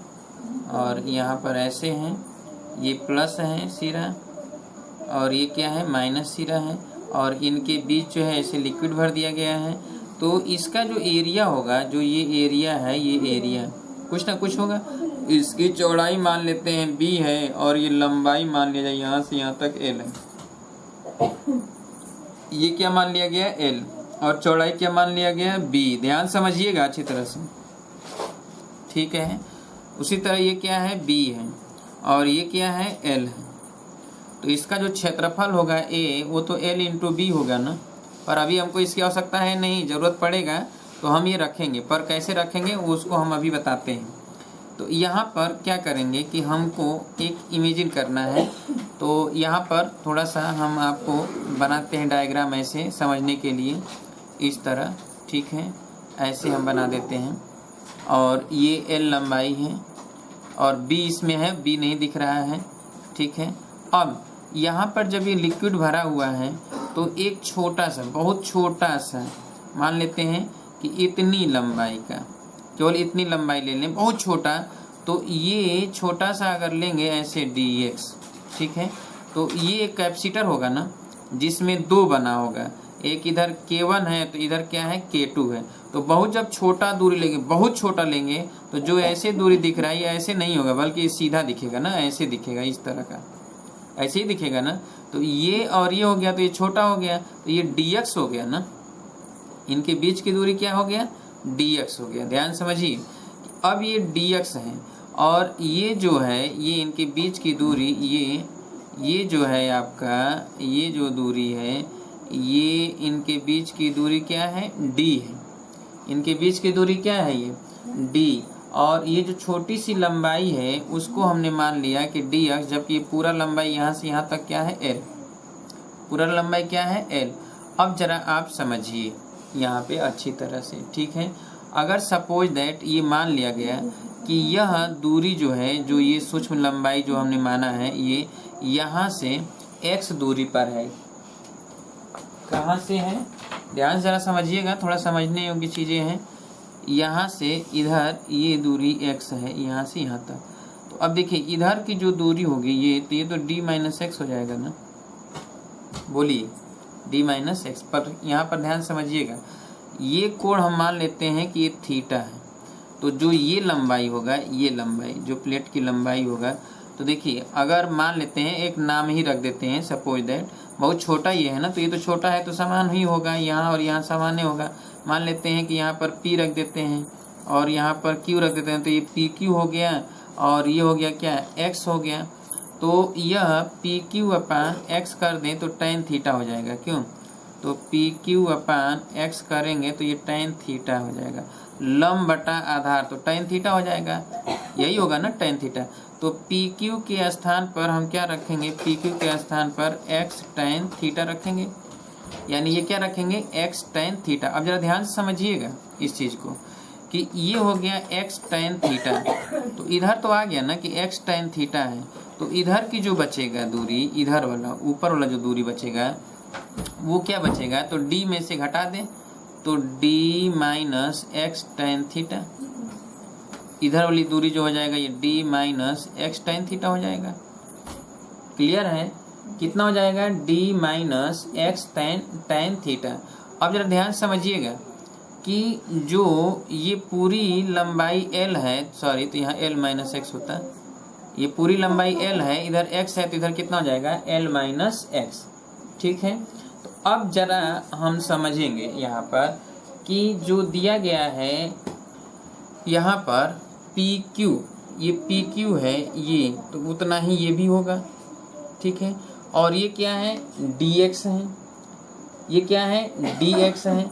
और यहाँ पर ऐसे हैं, ये प्लस है सिरा और ये क्या है माइनस सिरा है, और इनके बीच जो है ऐसे लिक्विड भर दिया गया है। तो इसका जो एरिया होगा, जो ये एरिया है, ये एरिया कुछ ना कुछ होगा। इसकी चौड़ाई मान लेते हैं b है और ये लंबाई मान लिया जाए यहाँ से यहाँ तक l है। ये क्या मान लिया गया l और चौड़ाई क्या मान लिया गया b। ध्यान समझिएगा अच्छी तरह से, ठीक है। उसी तरह ये क्या है b है और ये क्या है l है। तो इसका जो क्षेत्रफल होगा a, वो तो l इंटू बी होगा ना, पर अभी हमको इसकी आवश्यकता है नहीं, ज़रूरत पड़ेगा तो हम ये रखेंगे, पर कैसे रखेंगे उसको हम अभी बताते हैं। तो यहाँ पर क्या करेंगे कि हमको एक इमेजिन करना है, तो यहाँ पर थोड़ा सा हम आपको बनाते हैं डायग्राम ऐसे समझने के लिए, इस तरह, ठीक है, ऐसे हम बना देते हैं। और ये l लंबाई है और b इसमें है, b नहीं दिख रहा है, ठीक है। अब यहाँ पर जब ये लिक्विड भरा हुआ है तो एक छोटा सा, बहुत छोटा सा मान लेते हैं कि इतनी लंबाई का, केवल इतनी लंबाई ले लें, बहुत छोटा, तो ये छोटा सा अगर लेंगे ऐसे dx, ठीक है, तो ये एक कैपेसिटर होगा ना जिसमें दो बना होगा, एक इधर K1 है तो इधर क्या है K2 है। तो बहुत जब छोटा दूरी लेंगे, बहुत छोटा लेंगे, तो जो ऐसे दूरी दिख रहा है ये ऐसे नहीं होगा बल्कि सीधा दिखेगा ना, ऐसे दिखेगा, इस तरह का ऐसे ही दिखेगा ना। तो ये और ये हो गया तो ये छोटा हो गया, तो ये dx हो गया ना, इनके बीच की दूरी क्या हो गया dx हो गया। ध्यान समझिए, अब ये dx है और ये जो है ये इनके बीच की दूरी ये जो है आपका ये जो दूरी है ये इनके बीच की दूरी क्या है d है। इनके बीच की दूरी क्या है ये d। और ये जो छोटी सी लंबाई है उसको हमने मान लिया कि dx, जबकि ये पूरा लंबाई यहाँ से यहाँ तक क्या है l। पूरा लंबाई क्या है l। अब जरा आप समझिए यहाँ पे अच्छी तरह से, ठीक है। अगर सपोज दैट ये मान लिया गया कि यह दूरी जो है जो ये सूक्ष्म लंबाई जो हमने माना है ये यहाँ से x दूरी पर है। कहाँ से है, ध्यान से जरा समझिएगा, थोड़ा समझने योग्य चीज़ें हैं। यहाँ से इधर ये दूरी x है यहाँ से यहाँ तक। तो अब देखिए इधर की जो दूरी होगी ये तो d माइनस एक्स हो जाएगा ना, बोलिए d माइनस एक्स। पर यहाँ पर ध्यान समझिएगा ये कोण हम मान लेते हैं कि ये थीटा है। तो जो ये लंबाई होगा ये लंबाई जो प्लेट की लंबाई होगा, तो देखिए अगर मान लेते हैं एक नाम ही रख देते हैं, सपोज दैट बहुत छोटा ये है ना, तो ये तो छोटा है तो समान ही होगा, यहाँ और यहाँ समान होगा। मान लेते हैं कि यहाँ पर P रख देते हैं और यहाँ पर Q रख देते हैं, तो ये PQ हो गया और ये हो गया क्या X हो गया। तो यह PQ अपान X कर दें तो tan थीटा हो जाएगा, क्यों, तो PQ अपान X करेंगे तो ये tan थीटा हो जाएगा। लंब बटा आधार तो tan थीटा हो जाएगा, यही होगा ना tan थीटा। तो PQ के स्थान पर हम क्या रखेंगे, PQ के स्थान पर X tan थीटा रखेंगे, यानी ये क्या रखेंगे X tan थीटा। अब जरा ध्यान से समझिएगा इस चीज़ को कि ये हो गया X tan थीटा, तो इधर तो आ गया ना कि X tan थीटा है, तो इधर की जो बचेगा दूरी, इधर वाला ऊपर वाला जो दूरी बचेगा वो क्या बचेगा, तो D में से घटा दें तो D minus x tan theta. इधर वाली दूरी जो हो जाएगा ये D minus x tan theta हो जाएगा। क्लियर है, कितना हो जाएगा D minus x tan theta. अब जरा ध्यान समझिएगा कि जो ये पूरी लंबाई L है, सॉरी तो यहाँ L माइनस एक्स होता, ये पूरी लंबाई L है, इधर x है तो इधर कितना हो जाएगा L माइनस एक्स, ठीक है। तो अब जरा हम समझेंगे यहाँ पर कि जो दिया गया है यहाँ पर PQ, ये PQ है ये, तो उतना ही ये भी होगा, ठीक है। और ये क्या है dx है, ये क्या है dx है।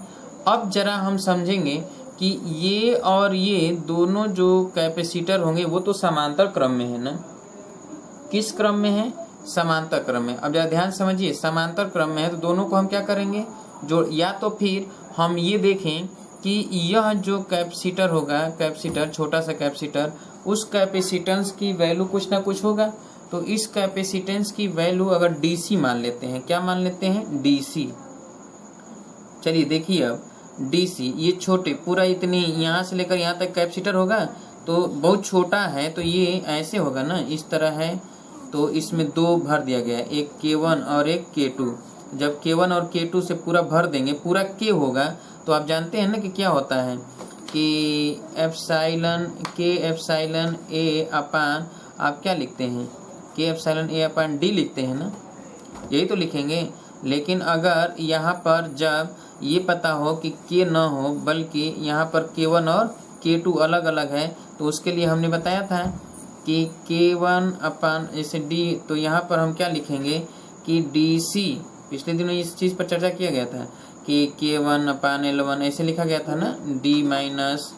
अब जरा हम समझेंगे कि ये और ये दोनों जो कैपेसिटर होंगे वो तो समांतर क्रम में है ना, किस क्रम में है, समांतर क्रम में। अब जरा ध्यान समझिए, समांतर क्रम में है तो दोनों को हम क्या करेंगे जो, या तो फिर हम ये देखें कि यह जो कैपेसिटर होगा, कैपेसिटर छोटा सा कैपेसिटर, उस कैपेसिटेंस की वैल्यू कुछ ना कुछ होगा। तो इस कैपेसिटेंस की वैल्यू अगर DC मान लेते हैं, क्या मान लेते हैं DC। चलिए देखिए अब DC ये छोटे पूरा इतनी यहाँ से लेकर यहाँ तक कैपेसिटर होगा तो बहुत छोटा है, तो ये ऐसे होगा ना, इस तरह है, तो इसमें दो भर दिया गया है, एक K1 और एक K2। जब K1 और K2 से पूरा भर देंगे, पूरा K होगा, तो आप जानते हैं ना कि क्या होता है कि एप्साइलन A अपान आप क्या लिखते हैं, K epsilon A upon D लिखते हैं ना, यही तो लिखेंगे। लेकिन अगर यहाँ पर जब ये पता हो कि K न हो बल्कि यहाँ पर K1 और K2 अलग अलग है, तो उसके लिए हमने बताया था कि K1 अपान जैसे D, तो यहाँ पर हम क्या लिखेंगे कि DC, पिछले दिनों इस चीज़ पर चर्चा किया गया था कि K1 अपान L1 ऐसे लिखा गया था ना, D माइनस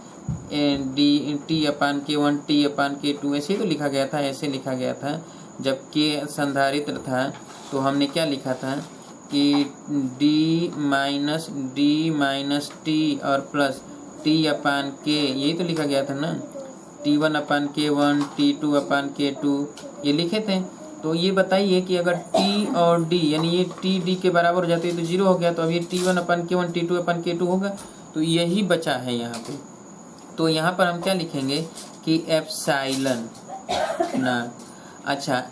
T अपान K1 T अपान K2 ऐसे ही तो लिखा गया था, ऐसे लिखा गया था। जब K संधारित्र था तो हमने क्या लिखा था कि D माइनस T और प्लस T अपान K, यही तो लिखा गया था ना, T1 अपान K1 T2 अपान K2 ये लिखे थे। तो ये बताइए कि अगर T और D यानी ये T D के बराबर हो जाते हैं तो 0 हो गया, तो अब ये T1 अपान K1 T2 अपान K2 होगा, तो यही बचा है यहाँ पे। तो यहाँ पर हम क्या लिखेंगे कि एप्साइलन ना, अच्छा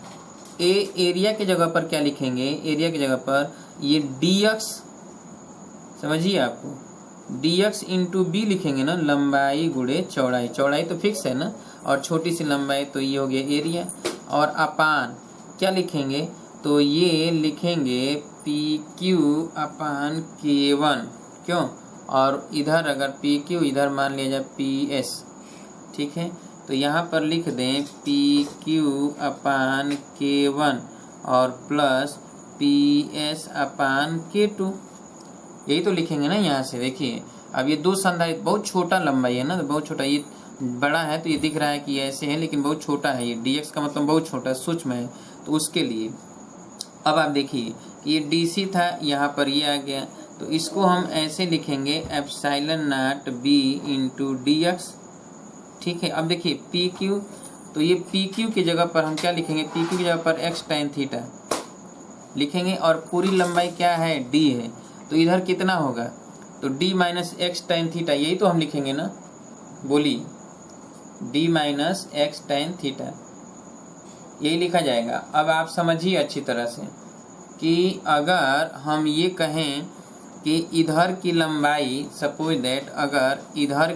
एरिया के जगह पर क्या लिखेंगे, एरिया की जगह पर ये dx, समझिए आपको dx इंटू बी लिखेंगे ना, लंबाई गुणे चौड़ाई, चौड़ाई तो फिक्स है ना, और छोटी सी लंबाई तो ये हो गया एरिया। और अपान क्या लिखेंगे, तो ये लिखेंगे PQ अपान K1, क्यों, और इधर अगर PQ इधर मान लिया जाए PS, ठीक है, तो यहाँ पर लिख दें पी क्यू अपान K1 और प्लस PS अपान K2, यही तो लिखेंगे ना यहाँ से। देखिए अब ये 2 संधारित्र बहुत छोटा लंबाई है ना, तो बहुत छोटा, ये बड़ा है तो ये दिख रहा है कि ऐसे है, लेकिन बहुत छोटा है ये, dx का मतलब बहुत छोटा सूक्ष्म है, तो उसके लिए अब आप देखिए कि ये DC था, यहाँ पर ये आ गया, तो इसको हम ऐसे लिखेंगे epsilon not b into dx। ठीक है, अब देखिए PQ, तो ये PQ की जगह पर हम क्या लिखेंगे, PQ की जगह पर x tan थीटा लिखेंगे, और पूरी लंबाई क्या है d है, तो इधर कितना होगा, तो d minus x tan theta, यही तो हम लिखेंगे ना, बोलिए d minus x tan theta, यही लिखा जाएगा। अब आप समझिए अच्छी तरह से कि अगर हम ये कहें कि इधर की लंबाई, सपोज दैट अगर इधर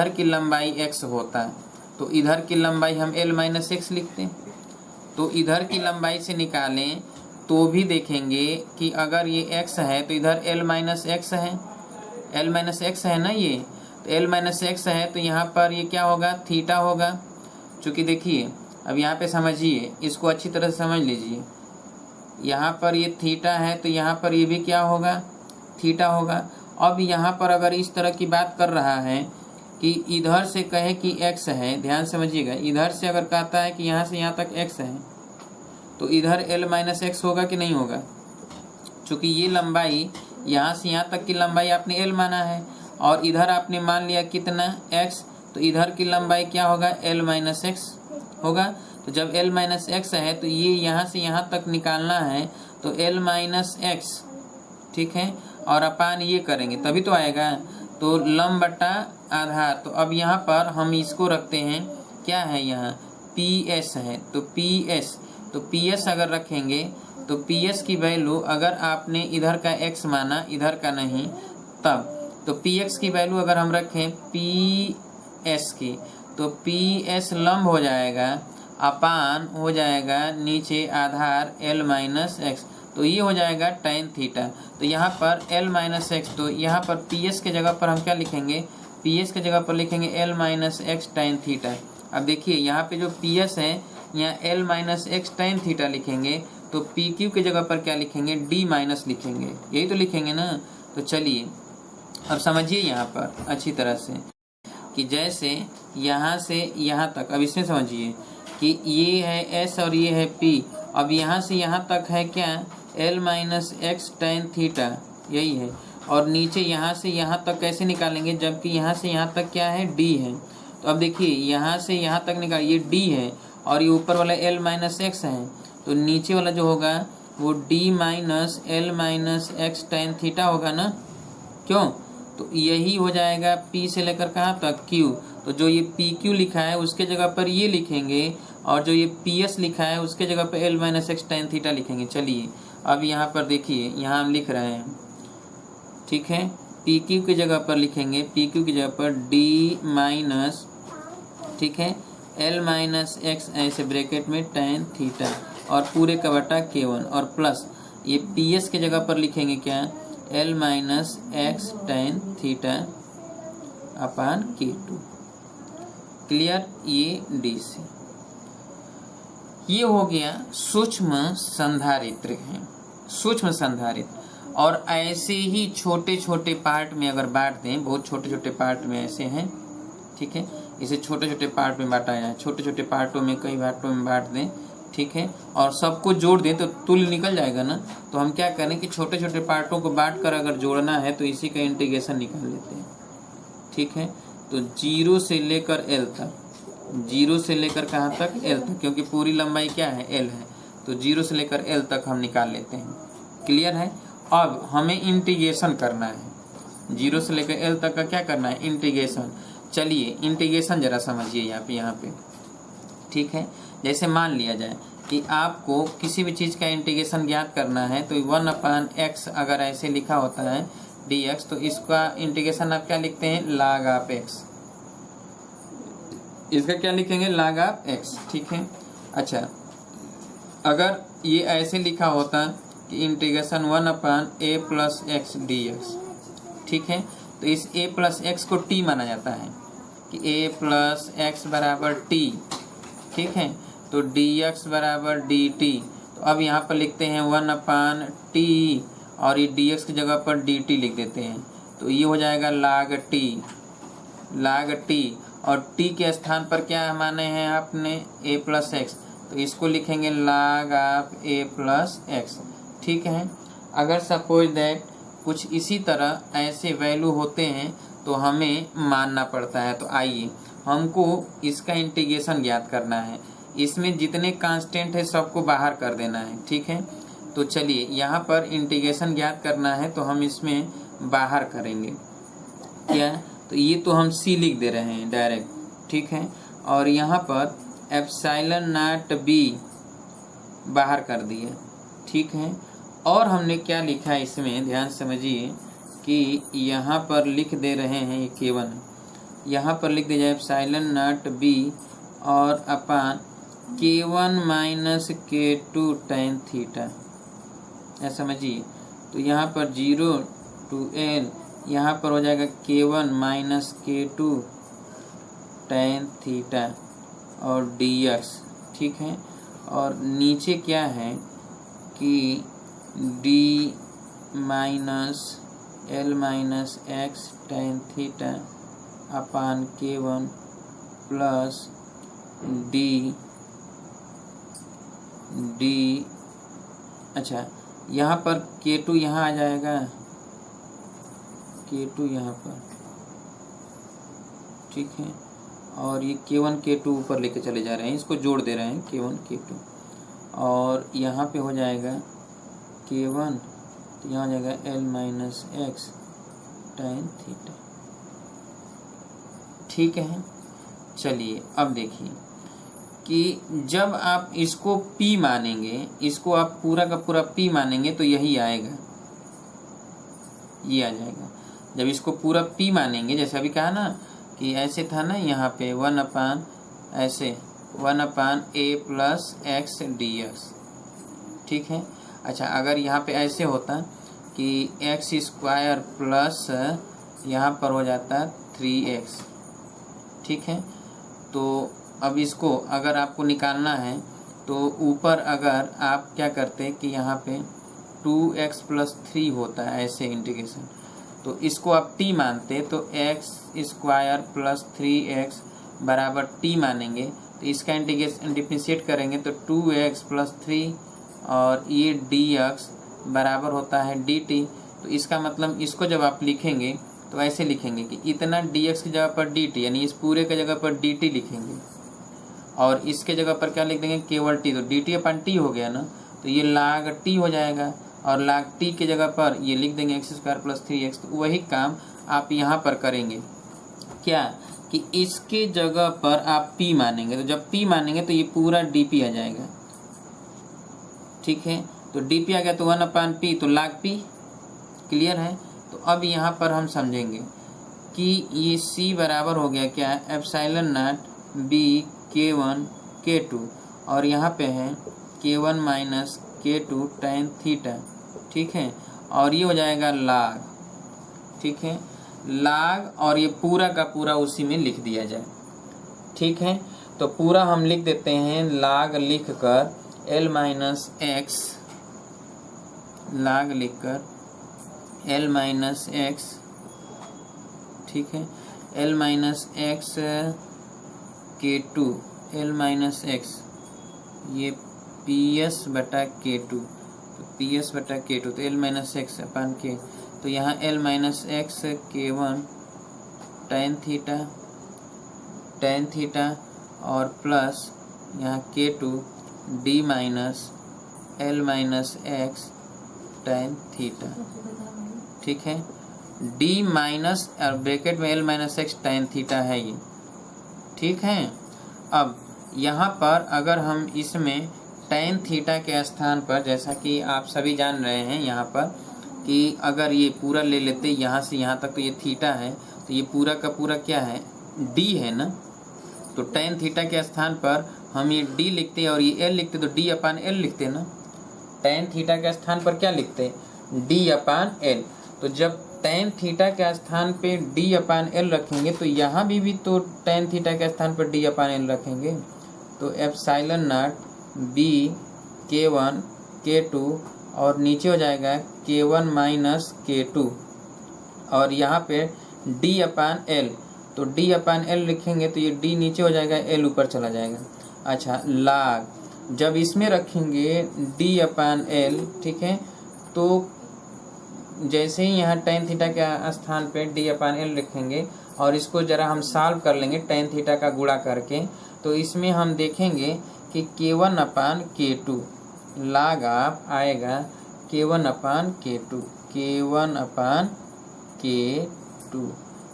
की लंबाई x होता तो इधर की लंबाई हम l माइनस एक्स लिखते, तो इधर की लंबाई से निकालें तो भी देखेंगे कि अगर ये x है तो इधर l माइनस एक्स है, l माइनस एक्स है ना ये, तो l माइनस एक्स है, तो यहाँ पर ये क्या होगा, थीटा होगा। चूँकि देखिए अब यहाँ पे समझिए, इसको अच्छी तरह से समझ लीजिए, यहाँ पर ये थीटा है तो यहाँ पर ये भी क्या होगा, थीटा होगा। अब यहाँ पर अगर इस तरह की बात कर रहा है कि इधर से कहे कि x है, ध्यान समझिएगा, इधर से अगर कहता है कि यहाँ से यहाँ तक x है तो इधर l माइनस एक्स होगा कि नहीं होगा, चूँकि ये लंबाई यहाँ से यहाँ तक की लंबाई आपने l माना है और इधर आपने मान लिया कितना x, तो इधर की लंबाई क्या होगा, l माइनस एक्स होगा। तो जब l माइनस एक्स है तो ये यहाँ से यहाँ तक निकालना है तो l माइनस एक्स, ठीक है, और अपान ये करेंगे तभी तो आएगा, तो लंब बटा आधार। तो अब यहाँ पर हम इसको रखते हैं, क्या है यहाँ PS है, तो PS अगर रखेंगे तो PS की वैल्यू अगर आपने इधर का x माना, इधर का नहीं, तब तो PX की वैल्यू अगर हम रखें PS की, तो PS लंब हो जाएगा, अपान हो जाएगा नीचे आधार l माइनस एक्स, तो ये हो जाएगा tan थीटा। तो यहाँ पर l माइनस एक्स, तो यहाँ पर PS के जगह पर हम क्या लिखेंगे, PS के जगह पर लिखेंगे l minus x tan theta. अब देखिए यहाँ पे जो PS है, यहाँ l minus x tan theta लिखेंगे, तो PQ के जगह पर क्या लिखेंगे, d माइनस लिखेंगे, यही तो लिखेंगे ना। तो चलिए अब समझिए यहाँ पर अच्छी तरह से कि जैसे यहाँ से यहाँ तक, अब इसमें समझिए कि ये है S और ये है P, अब यहाँ से यहाँ तक है क्या, l minus x tan theta, यही है, और नीचे यहाँ से यहाँ तक कैसे निकालेंगे, जबकि यहाँ से यहाँ तक क्या है, d है। तो अब देखिए यहाँ से यहाँ तक निकाल, ये d है और ये ऊपर वाला l माइनस एक्स है, तो नीचे वाला जो होगा वो d minus l minus x tan theta होगा ना, क्यों, तो यही हो जाएगा P से लेकर कहाँ तक Q। तो जो ये PQ लिखा है उसके जगह पर ये लिखेंगे, और जो ये PS लिखा है उसके जगह पर l minus x tan theta लिखेंगे। चलिए अब यहाँ पर देखिए, यहाँ हम लिख रहे हैं, ठीक है, PQ की जगह पर लिखेंगे, PQ की जगह पर d माइनस, ठीक है, l माइनस एक्स ऐसे ब्रैकेट में tan थीटा और पूरे का बटा K1 और प्लस ये PS की जगह पर लिखेंगे क्या, l minus x tan theta upon K2। Clear, ये DC, ये हो गया सूक्ष्म संधारित्र है, सूक्ष्म संधारित्र। और ऐसे ही छोटे छोटे पार्ट में अगर बांट दें, बहुत छोटे छोटे पार्ट में ऐसे हैं, ठीक है, इसे छोटे छोटे पार्ट में बांटा जाए, छोटे छोटे पार्टों में कई पार्टों में बांट दें, ठीक है, और सबको जोड़ दें तो तुल्य निकल जाएगा ना। तो हम क्या करें कि छोटे छोटे पार्टों को बांट कर अगर जोड़ना है तो इसी का इंटीग्रेशन निकाल लेते हैं, ठीक है। तो 0 से लेकर L तक, 0 से लेकर कहाँ तक, L तक, क्योंकि पूरी लंबाई क्या है, L है, तो 0 से लेकर L तक हम निकाल लेते हैं। क्लियर है। अब हमें इंटीग्रेशन करना है, 0 से लेकर L तक का क्या करना है, इंटीग्रेशन। चलिए इंटीग्रेशन जरा समझिए यहाँ पे, ठीक है। जैसे मान लिया जाए कि आपको किसी भी चीज़ का इंटीग्रेशन ज्ञात करना है, तो 1/x अगर ऐसे लिखा होता है dx, तो इसका इंटीग्रेशन आप क्या लिखते हैं, log ऑफ x, इसका क्या लिखेंगे, log ऑफ x, ठीक है। अच्छा, अगर ये ऐसे लिखा होता कि integration 1/a plus x dx, ठीक है, तो इस a प्लस एक्स को t माना जाता है, कि a प्लस एक्स बराबर टी, ठीक है, तो dx बराबर dt। तो अब यहाँ पर लिखते हैं 1/t और ये dx की जगह पर dt लिख देते हैं, तो ये हो जाएगा log t और t के स्थान पर क्या माने हैं आपने a प्लस एक्स, तो इसको लिखेंगे log of a plus x, ठीक है। अगर सपोज दैट कुछ इसी तरह ऐसे वैल्यू होते हैं तो हमें मानना पड़ता है। तो आइए हमको इसका इंटीग्रेशन ज्ञात करना है, इसमें जितने कांस्टेंट है सबको बाहर कर देना है, ठीक है। तो चलिए यहाँ पर इंटीग्रेशन ज्ञात करना है तो हम इसमें बाहर करेंगे क्या, तो ये तो हम c लिख दे रहे हैं डायरेक्ट, ठीक है, और यहाँ पर एप्सिलॉन नॉट b बाहर कर दिए, ठीक है। और हमने क्या लिखा है इसमें ध्यान समझिए कि यहाँ पर लिख दे रहे हैं ये k1, यहाँ पर लिख दिया जाए एप्सिलॉन नॉट b और अपान k1 minus k2 tan theta, ऐसा समझिए। तो यहाँ पर 0 to l, यहाँ पर हो जाएगा k1 minus k2 tan theta और dx, ठीक है। और नीचे क्या है कि d minus l minus x tan theta upon k1 plus d, अच्छा यहाँ पर k2 यहाँ आ जाएगा, k2 यहाँ पर, ठीक है, और ये k1 k2 ऊपर लेके चले जा रहे हैं, इसको जोड़ दे रहे हैं k1 k2, और यहाँ पे हो जाएगा k1, तो यहाँ हो जाएगा l minus x tan theta, ठीक है। चलिए अब देखिए कि जब आप इसको p मानेंगे, इसको आप पूरा का पूरा p मानेंगे तो यही आएगा, ये आ जाएगा। जब इसको पूरा p मानेंगे, जैसे अभी कहा ना कि ऐसे था ना, यहाँ पे 1/a प्लस एक्स dx, ठीक है। अच्छा अगर यहाँ पे ऐसे होता कि एक्स स्क्वायर प्लस यहाँ पर हो जाता 3x, ठीक है। तो अब इसको अगर आपको निकालना है तो ऊपर अगर आप क्या करते कि यहाँ पे 2x प्लस 3 होता है ऐसे इंटीग्रेशन, तो इसको आप t मानते तो x स्क्वायर प्लस 3x बराबर t मानेंगे, तो इसका इंटीग्रेशन डिफरेंशिएट करेंगे तो 2x प्लस 3 और ये dx बराबर होता है dt। तो इसका मतलब इसको जब आप लिखेंगे तो ऐसे लिखेंगे कि इतना dx की जगह पर dt, यानी इस पूरे की जगह पर dt लिखेंगे और इसके जगह पर क्या लिख देंगे केवल t, तो dt अपन t हो गया ना, तो ये log t हो जाएगा और log t की जगह पर ये लिख देंगे x स्क्वायर प्लस 3x। तो वही काम आप यहाँ पर करेंगे क्या कि इसके जगह पर आप p मानेंगे, तो जब p मानेंगे तो ये पूरा dp आ जाएगा, ठीक है। तो dp आ गया तो 1/p, तो log p, क्लियर है। तो अब यहाँ पर हम समझेंगे कि ये c बराबर हो गया क्या, epsilon not b k1 k2 और यहाँ पे है k1 minus k2 tan theta, ठीक है, और ये हो जाएगा log, ठीक है, log, और ये पूरा का पूरा उसी में लिख दिया जाए, ठीक है। तो पूरा हम लिख देते हैं log लिख कर l माइनस एक्स, log लिख कर l माइनस एक्स, ठीक है, l minus x k2, l minus x ये ps बटा k2, तो ps बटा k2, तो l minus x upon k, तो यहाँ l minus x k1 tan theta और प्लस यहाँ k2 d minus l minus x tan theta, ठीक है, d माइनस और ब्रैकेट में l minus x tan theta है ये, ठीक है। अब यहाँ पर अगर हम इसमें tan थीटा के स्थान पर, जैसा कि आप सभी जान रहे हैं यहाँ पर कि अगर ये पूरा ले लेते यहाँ से यहाँ तक, तो ये थीटा है, तो ये पूरा का पूरा क्या है d है ना, तो tan थीटा के स्थान पर हम ये d लिखते और ये l लिखते तो d अपान l लिखते ना, tan थीटा के स्थान पर क्या लिखते d अपान l। तो जब tan थीटा के स्थान पे d/l रखेंगे तो यहाँ भी तो tan थीटा के स्थान पर d/l रखेंगे। तो epsilon not b k1 k2 और नीचे हो जाएगा k1 माइनस k2 और यहाँ पे d/l, तो d/l लिखेंगे तो ये d नीचे हो जाएगा, l ऊपर चला जाएगा। अच्छा, log जब इसमें रखेंगे d/l, ठीक है, तो जैसे ही यहाँ tan थीटा के स्थान पे d/l लिखेंगे और इसको जरा हम सॉल्व कर लेंगे tan थीटा का गुणा करके, तो इसमें हम देखेंगे कि k1/k2 log ऑफ आएगा k1/k2 k1/k2,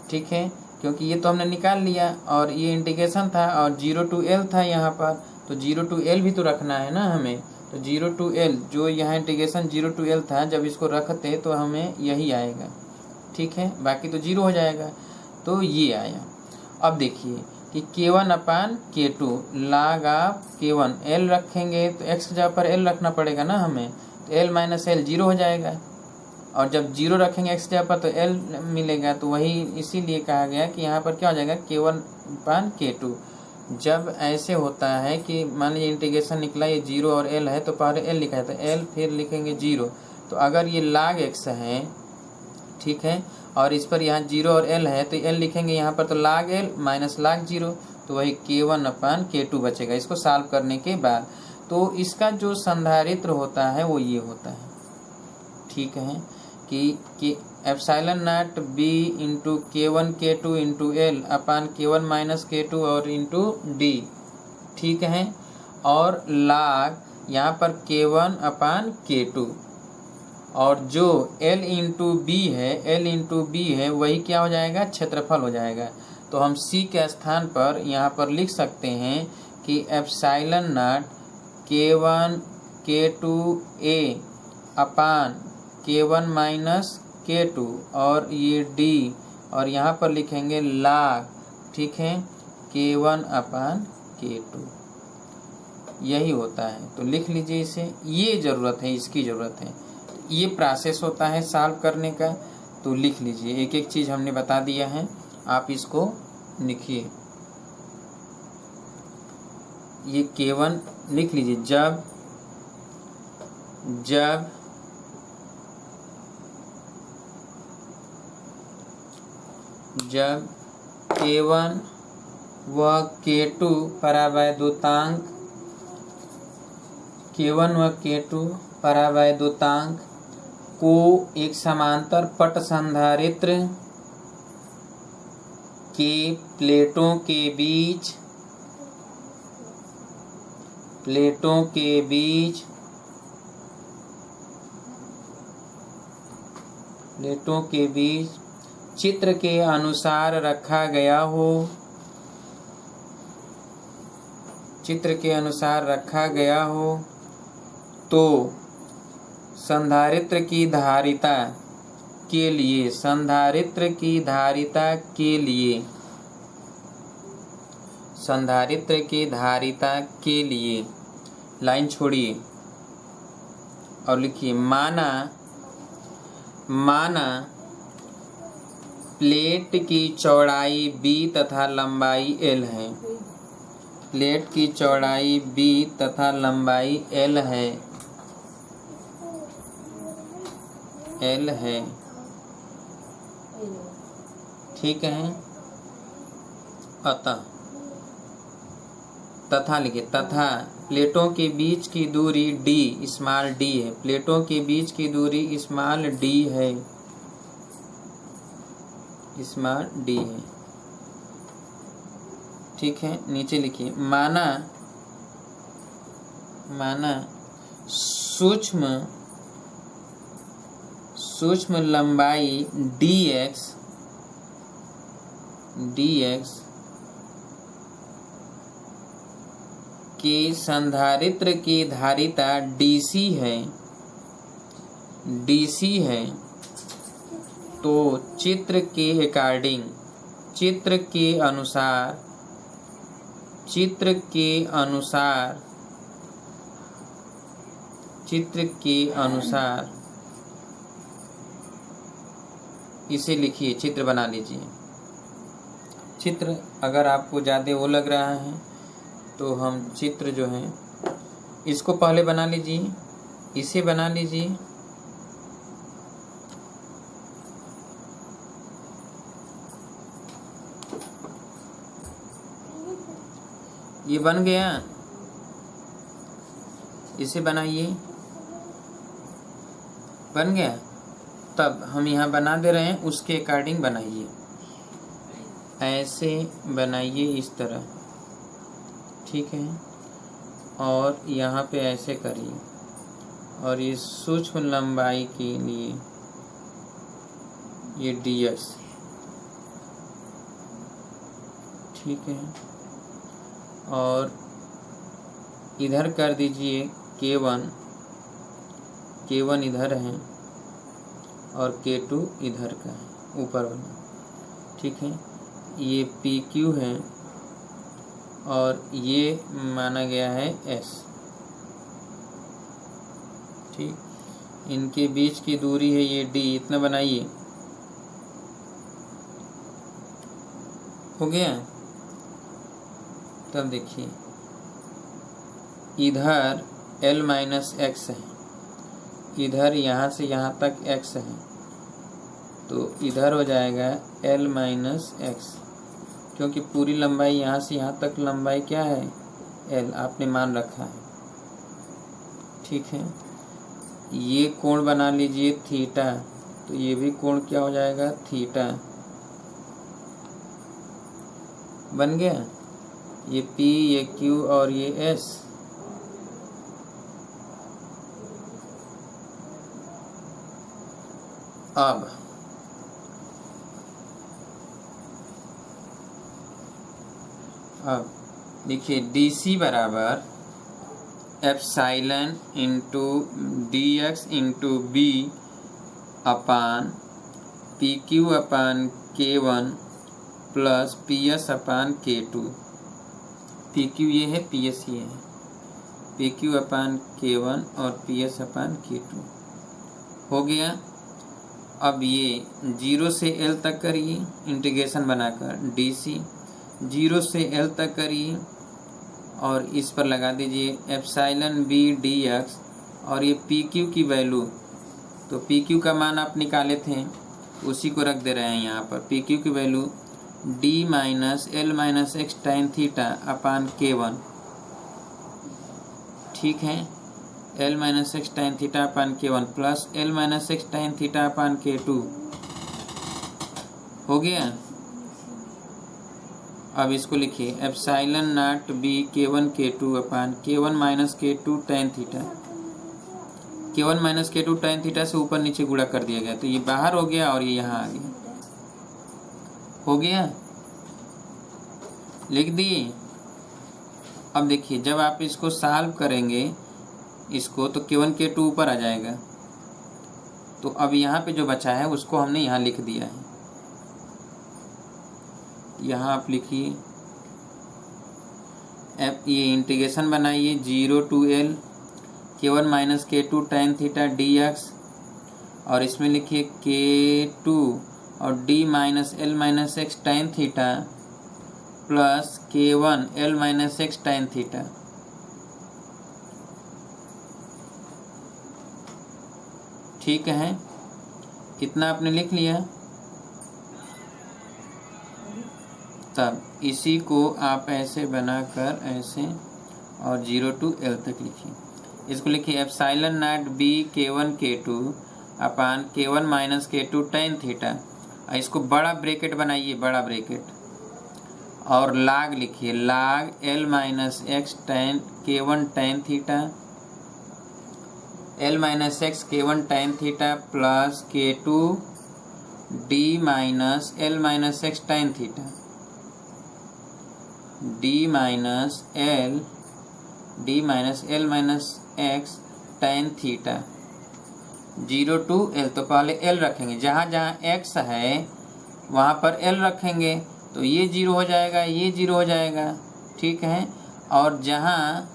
ठीक है, क्योंकि ये तो हमने निकाल लिया और ये इंटीग्रेशन था और 0 to l था यहाँ पर, तो 0 to l भी तो रखना है ना हमें। तो 0 to l जो यहाँ इंटीग्रेशन 0 to l था, जब इसको रखते तो हमें यही आएगा, ठीक है, बाकी तो 0 हो जाएगा, तो ये आया। अब देखिए कि k1/k2 log of k1 l रखेंगे तो x की जगह पर l रखना पड़ेगा ना हमें, तो l माइनस l 0 हो जाएगा और जब 0 रखेंगे x की जगह पर तो l मिलेगा, तो वही इसीलिए कहा गया कि यहाँ पर क्या हो जाएगा k1/k2। जब ऐसे होता है कि मान लीजिए इंटीग्रेशन निकला ये 0 और l है तो पहले l लिखा है तो l फिर लिखेंगे 0, तो अगर ये log x है, ठीक है, और इस पर यहाँ 0 और l है तो l लिखेंगे यहाँ पर तो log l माइनस log 0, तो वही k1/k2 बचेगा इसको सॉल्व करने के बाद। तो इसका जो संधारित्र होता है वो ये होता है, ठीक है, कि epsilon not b into k1 k2 into l upon k1 minus k2 और इंटू d, ठीक है, और log यहाँ पर k1/k2 और जो l इंटू b है वही क्या हो जाएगा, क्षेत्रफल हो जाएगा। तो हम c के स्थान पर यहाँ पर लिख सकते हैं कि epsilon naught k1 k2 a upon k1 minus k2 और ये d और यहाँ पर लिखेंगे log, ठीक है, k1/k2, यही होता है। तो लिख लीजिए इसे, ये ज़रूरत है, इसकी ज़रूरत है, ये प्रोसेस होता है सॉल्व करने का। तो लिख लीजिए, एक एक चीज़ हमने बता दिया है, आप इसको लिखिए। ये k1 लिख लीजिए, जब k1 व k2 परावैद्युतांक को एक समांतर पट संधारित्र के प्लेटों के बीच चित्र के अनुसार रखा गया हो तो संधारित्र की धारिता के लिए लाइन छोड़िए और लिखिए, माना प्लेट की चौड़ाई b तथा लंबाई l है। प्लेट की चौड़ाई b तथा लंबाई l है, ठीक है। तथा लिखिए, तथा प्लेटों के बीच की दूरी d स्मॉल d है। प्लेटों के बीच की दूरी स्मॉल d है, ठीक है। नीचे लिखिए, माना सूक्ष्म लंबाई dx के संधारित्र की धारिता dc है, तो चित्र के अनुसार इसे लिखिए, चित्र बना लीजिए। चित्र अगर आपको ज़्यादा वो लग रहा है तो हम चित्र जो है इसको पहले बना लीजिए, इसे बना लीजिए। ये बन गया, इसे बनाइए, बन गया। तब हम यहाँ बना दे रहे हैं, उसके अकॉर्डिंग बनाइए। ऐसे बनाइए इस तरह, ठीक है। और यहाँ पे ऐसे करिए, और ये सूक्ष्म लंबाई के लिए ये dx, ठीक है। और इधर कर दीजिए k1 इधर है और k2 इधर का है, ऊपर वाला, ठीक है। ये pq है और ये माना गया है s, ठीक। इनके बीच की दूरी है ये d, इतना बनाइए, हो गया। तब देखिए इधर l माइनस एक्स है, इधर यहाँ से यहाँ तक x है, तो इधर हो जाएगा l माइनस एक्स, क्योंकि पूरी लंबाई यहाँ से यहाँ तक लंबाई क्या है, l, आपने मान रखा है, ठीक है। ये कोण बना लीजिए थीटा, तो ये भी कोण क्या हो जाएगा, थीटा, बन गया। ये P, ये Q और ये S। अब देखिए DC बराबर epsilon into dx into b अपान PQ अपान K1 प्लस PS अपान K2। PQ ये है, PS ये है, PQ अपान K1 और PS अपान K2 हो गया। अब ये 0 से L तक करिए इंटीग्रेशन बनाकर, DC 0 से L तक करिए और इस पर लगा दीजिए एप्साइलन b dx, और ये PQ की वैल्यू, तो PQ का मान आप निकाले थे उसी को रख दे रहे हैं यहाँ पर। PQ की value d minus L minus x टाइन थीटा अपान K1, ठीक है। L माइनस एक्स टाइन theta upon K1 plus L minus x टाइन थीटा अपान K2 हो गया। अब इसको लिखिए epsilon not b K1 K2 upon K1 minus K2 टाइन थीटा। K1 माइनस K2 टाइन थीटा से ऊपर नीचे गुणा कर दिया गया, तो ये बाहर हो गया और ये यहाँ आ गया, हो गया, लिख दिए। अब देखिए जब आप इसको सॉल्व करेंगे इसको, तो K1 K2 ऊपर आ जाएगा, तो अब यहाँ पे जो बचा है उसको हमने यहाँ लिख दिया है। यहाँ आप लिखिए, ये इंटीग्रेशन बनाइए 0 to L K1 minus K2 tan theta dx, और इसमें लिखिए K2 और d minus L minus x tan theta plus K1 L minus x tan theta. ठीक है, इतना आपने लिख लिया। तब इसी को आप ऐसे बनाकर ऐसे और 0 to L तक लिखिए। इसको लिखिए epsilon not b K1 K2 upon K1 minus K2 tan theta. इसको बड़ा ब्रैकेट बनाइए, बड़ा ब्रैकेट, और लाग लिखिए, लाग L minus x tan K1 tan theta, L minus x K1 tan theta plus K2 d minus L minus x tan theta, d minus L minus x tan theta 0 to L। तो पहले L रखेंगे, जहाँ जहाँ x है वहाँ पर L रखेंगे, तो ये 0 हो जाएगा, ये 0 हो जाएगा, ठीक है। और जहाँ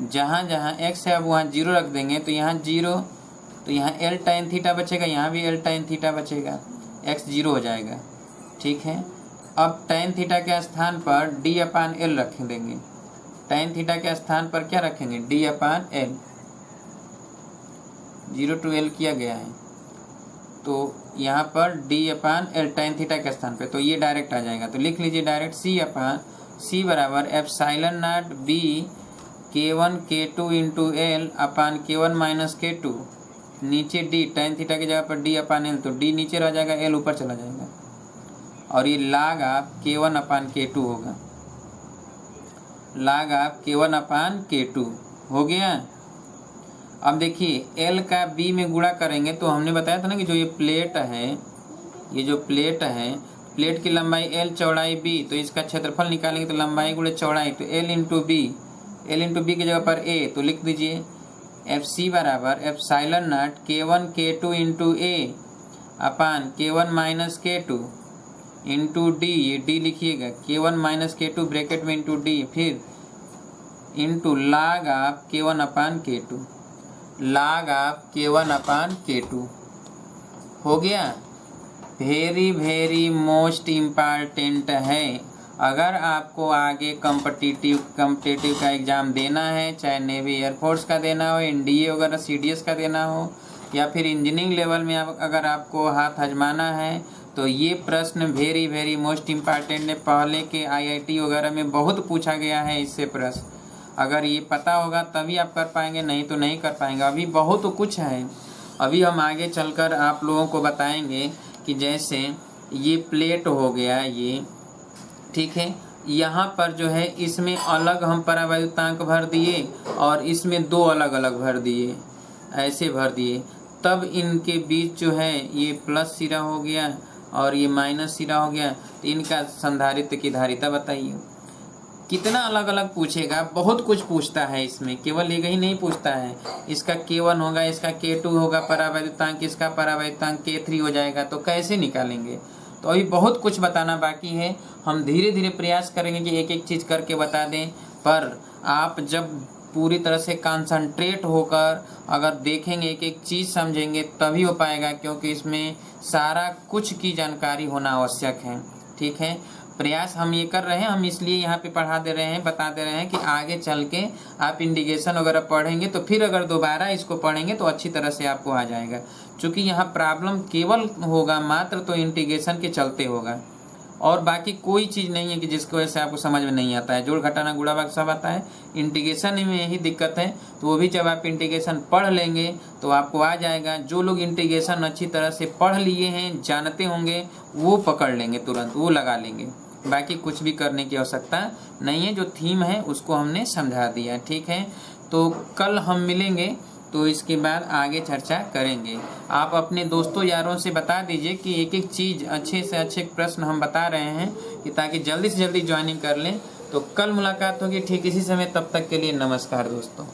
जहाँ x है अब वहाँ 0 रख देंगे, तो यहाँ 0 तो यहाँ एल टाइन थीटा बचेगा, यहाँ भी एल टाइन थीटा बचेगा, x 0 हो जाएगा। ठीक है, अब टाइन थीटा के स्थान पर d अपान एल रख देंगे। टाइन थीटा के स्थान पर क्या रखेंगे, d upon L. 0 to l किया गया है, तो यहाँ पर d अपान एल टाइन थीटा के स्थान पे, तो ये डायरेक्ट आ जाएगा। तो लिख लीजिए डायरेक्ट c अपान c बराबर epsilon not b k1 k2 into L upon k1 minus k2, नीचे d टाइन थीटा की जगह पर d अपान एल, तो d नीचे रह जाएगा, l ऊपर चला जाएगा, और ये लाग आप k1 अपान k2 होगा। लाग आप k1 अपान k2 हो गया। अब देखिए L का B में गुणा करेंगे तो हमने बताया था ना कि जो ये प्लेट है, ये जो प्लेट है, प्लेट की लंबाई L चौड़ाई B, तो इसका क्षेत्रफल निकालेंगे तो लंबाई गुणे चौड़ाई, तो L into B, L into B की जगह पर A, तो लिख दीजिए FC बराबर epsilon naught K1 K2 into A upon K1 minus K2 into D, ये D लिखिएगा, K1 माइनस K2 ब्रैकेट में इंटू D, फिर इंटू लाग आप K1 अपान K2, लाग आप K1 अपान K2 हो गया। वेरी वेरी मोस्ट इम्पॉर्टेंट है, अगर आपको आगे कॉम्पिटिटिव का एग्ज़ाम देना है, चाहे नेवी एयरफोर्स का देना हो, NDA वगैरह CDS का देना हो, या फिर इंजीनियरिंग लेवल में अगर आपको हाथ आजमाना है, तो ये प्रश्न वेरी वेरी मोस्ट इम्पॉर्टेंट है। पहले के IIT वगैरह में बहुत पूछा गया है इससे प्रश्न, अगर ये पता होगा तभी आप कर पाएंगे, नहीं तो नहीं कर पाएंगे। अभी बहुत कुछ है, अभी हम आगे चलकर आप लोगों को बताएंगे कि जैसे ये प्लेट हो गया ये, ठीक है, यहाँ पर जो है इसमें अलग हम परावैद्युतांक भर दिए और इसमें दो अलग अलग भर दिए, ऐसे भर दिए, तब इनके बीच जो है ये प्लस सिरा हो गया और ये माइनस सिरा हो गया, तो इनका संधारित्र की धारिता बताइए। कितना अलग अलग पूछेगा, बहुत कुछ पूछता है इसमें, केवल एक ही नहीं पूछता है। इसका K1 होगा, इसका K2 होगा परावैद्युतांक, इसका परावैद्युतांक K3 हो जाएगा, तो कैसे निकालेंगे। तो अभी बहुत कुछ बताना बाकी है, हम धीरे धीरे प्रयास करेंगे कि एक एक चीज़ करके बता दें, पर आप जब पूरी तरह से कंसंट्रेट होकर अगर देखेंगे, एक एक चीज़ समझेंगे, तभी हो पाएगा, क्योंकि इसमें सारा कुछ की जानकारी होना आवश्यक है। ठीक है, प्रयास हम ये कर रहे हैं, हम इसलिए यहाँ पे पढ़ा दे रहे हैं, बता दे रहे हैं कि आगे चल के आप इंडिकेशन वगैरह पढ़ेंगे तो फिर अगर दोबारा इसको पढ़ेंगे तो अच्छी तरह से आपको आ जाएगा। क्योंकि यहाँ प्रॉब्लम केवल होगा मात्र तो इंटीग्रेशन के चलते होगा, और बाकी कोई चीज़ नहीं है कि जिसकी वजह से आपको समझ में नहीं आता है। जोड़ घटाना गुणा भाग सब आता है, इंटीग्रेशन में यही दिक्कत है, तो वो भी जब आप इंटीग्रेशन पढ़ लेंगे तो आपको आ जाएगा। जो लोग इंटीग्रेशन अच्छी तरह से पढ़ लिए हैं, जानते होंगे, वो पकड़ लेंगे तुरंत, वो लगा लेंगे, बाकी कुछ भी करने की आवश्यकता नहीं है। जो थीम है उसको हमने समझा दिया। ठीक है, तो कल हम मिलेंगे तो इसके बाद आगे चर्चा करेंगे। आप अपने दोस्तों यारों से बता दीजिए कि एक एक चीज़ अच्छे से अच्छे प्रश्न हम बता रहे हैं, कि ताकि जल्दी से जल्दी ज्वाइनिंग कर लें। तो कल मुलाकात होगी ठीक इसी समय, तब तक के लिए नमस्कार दोस्तों।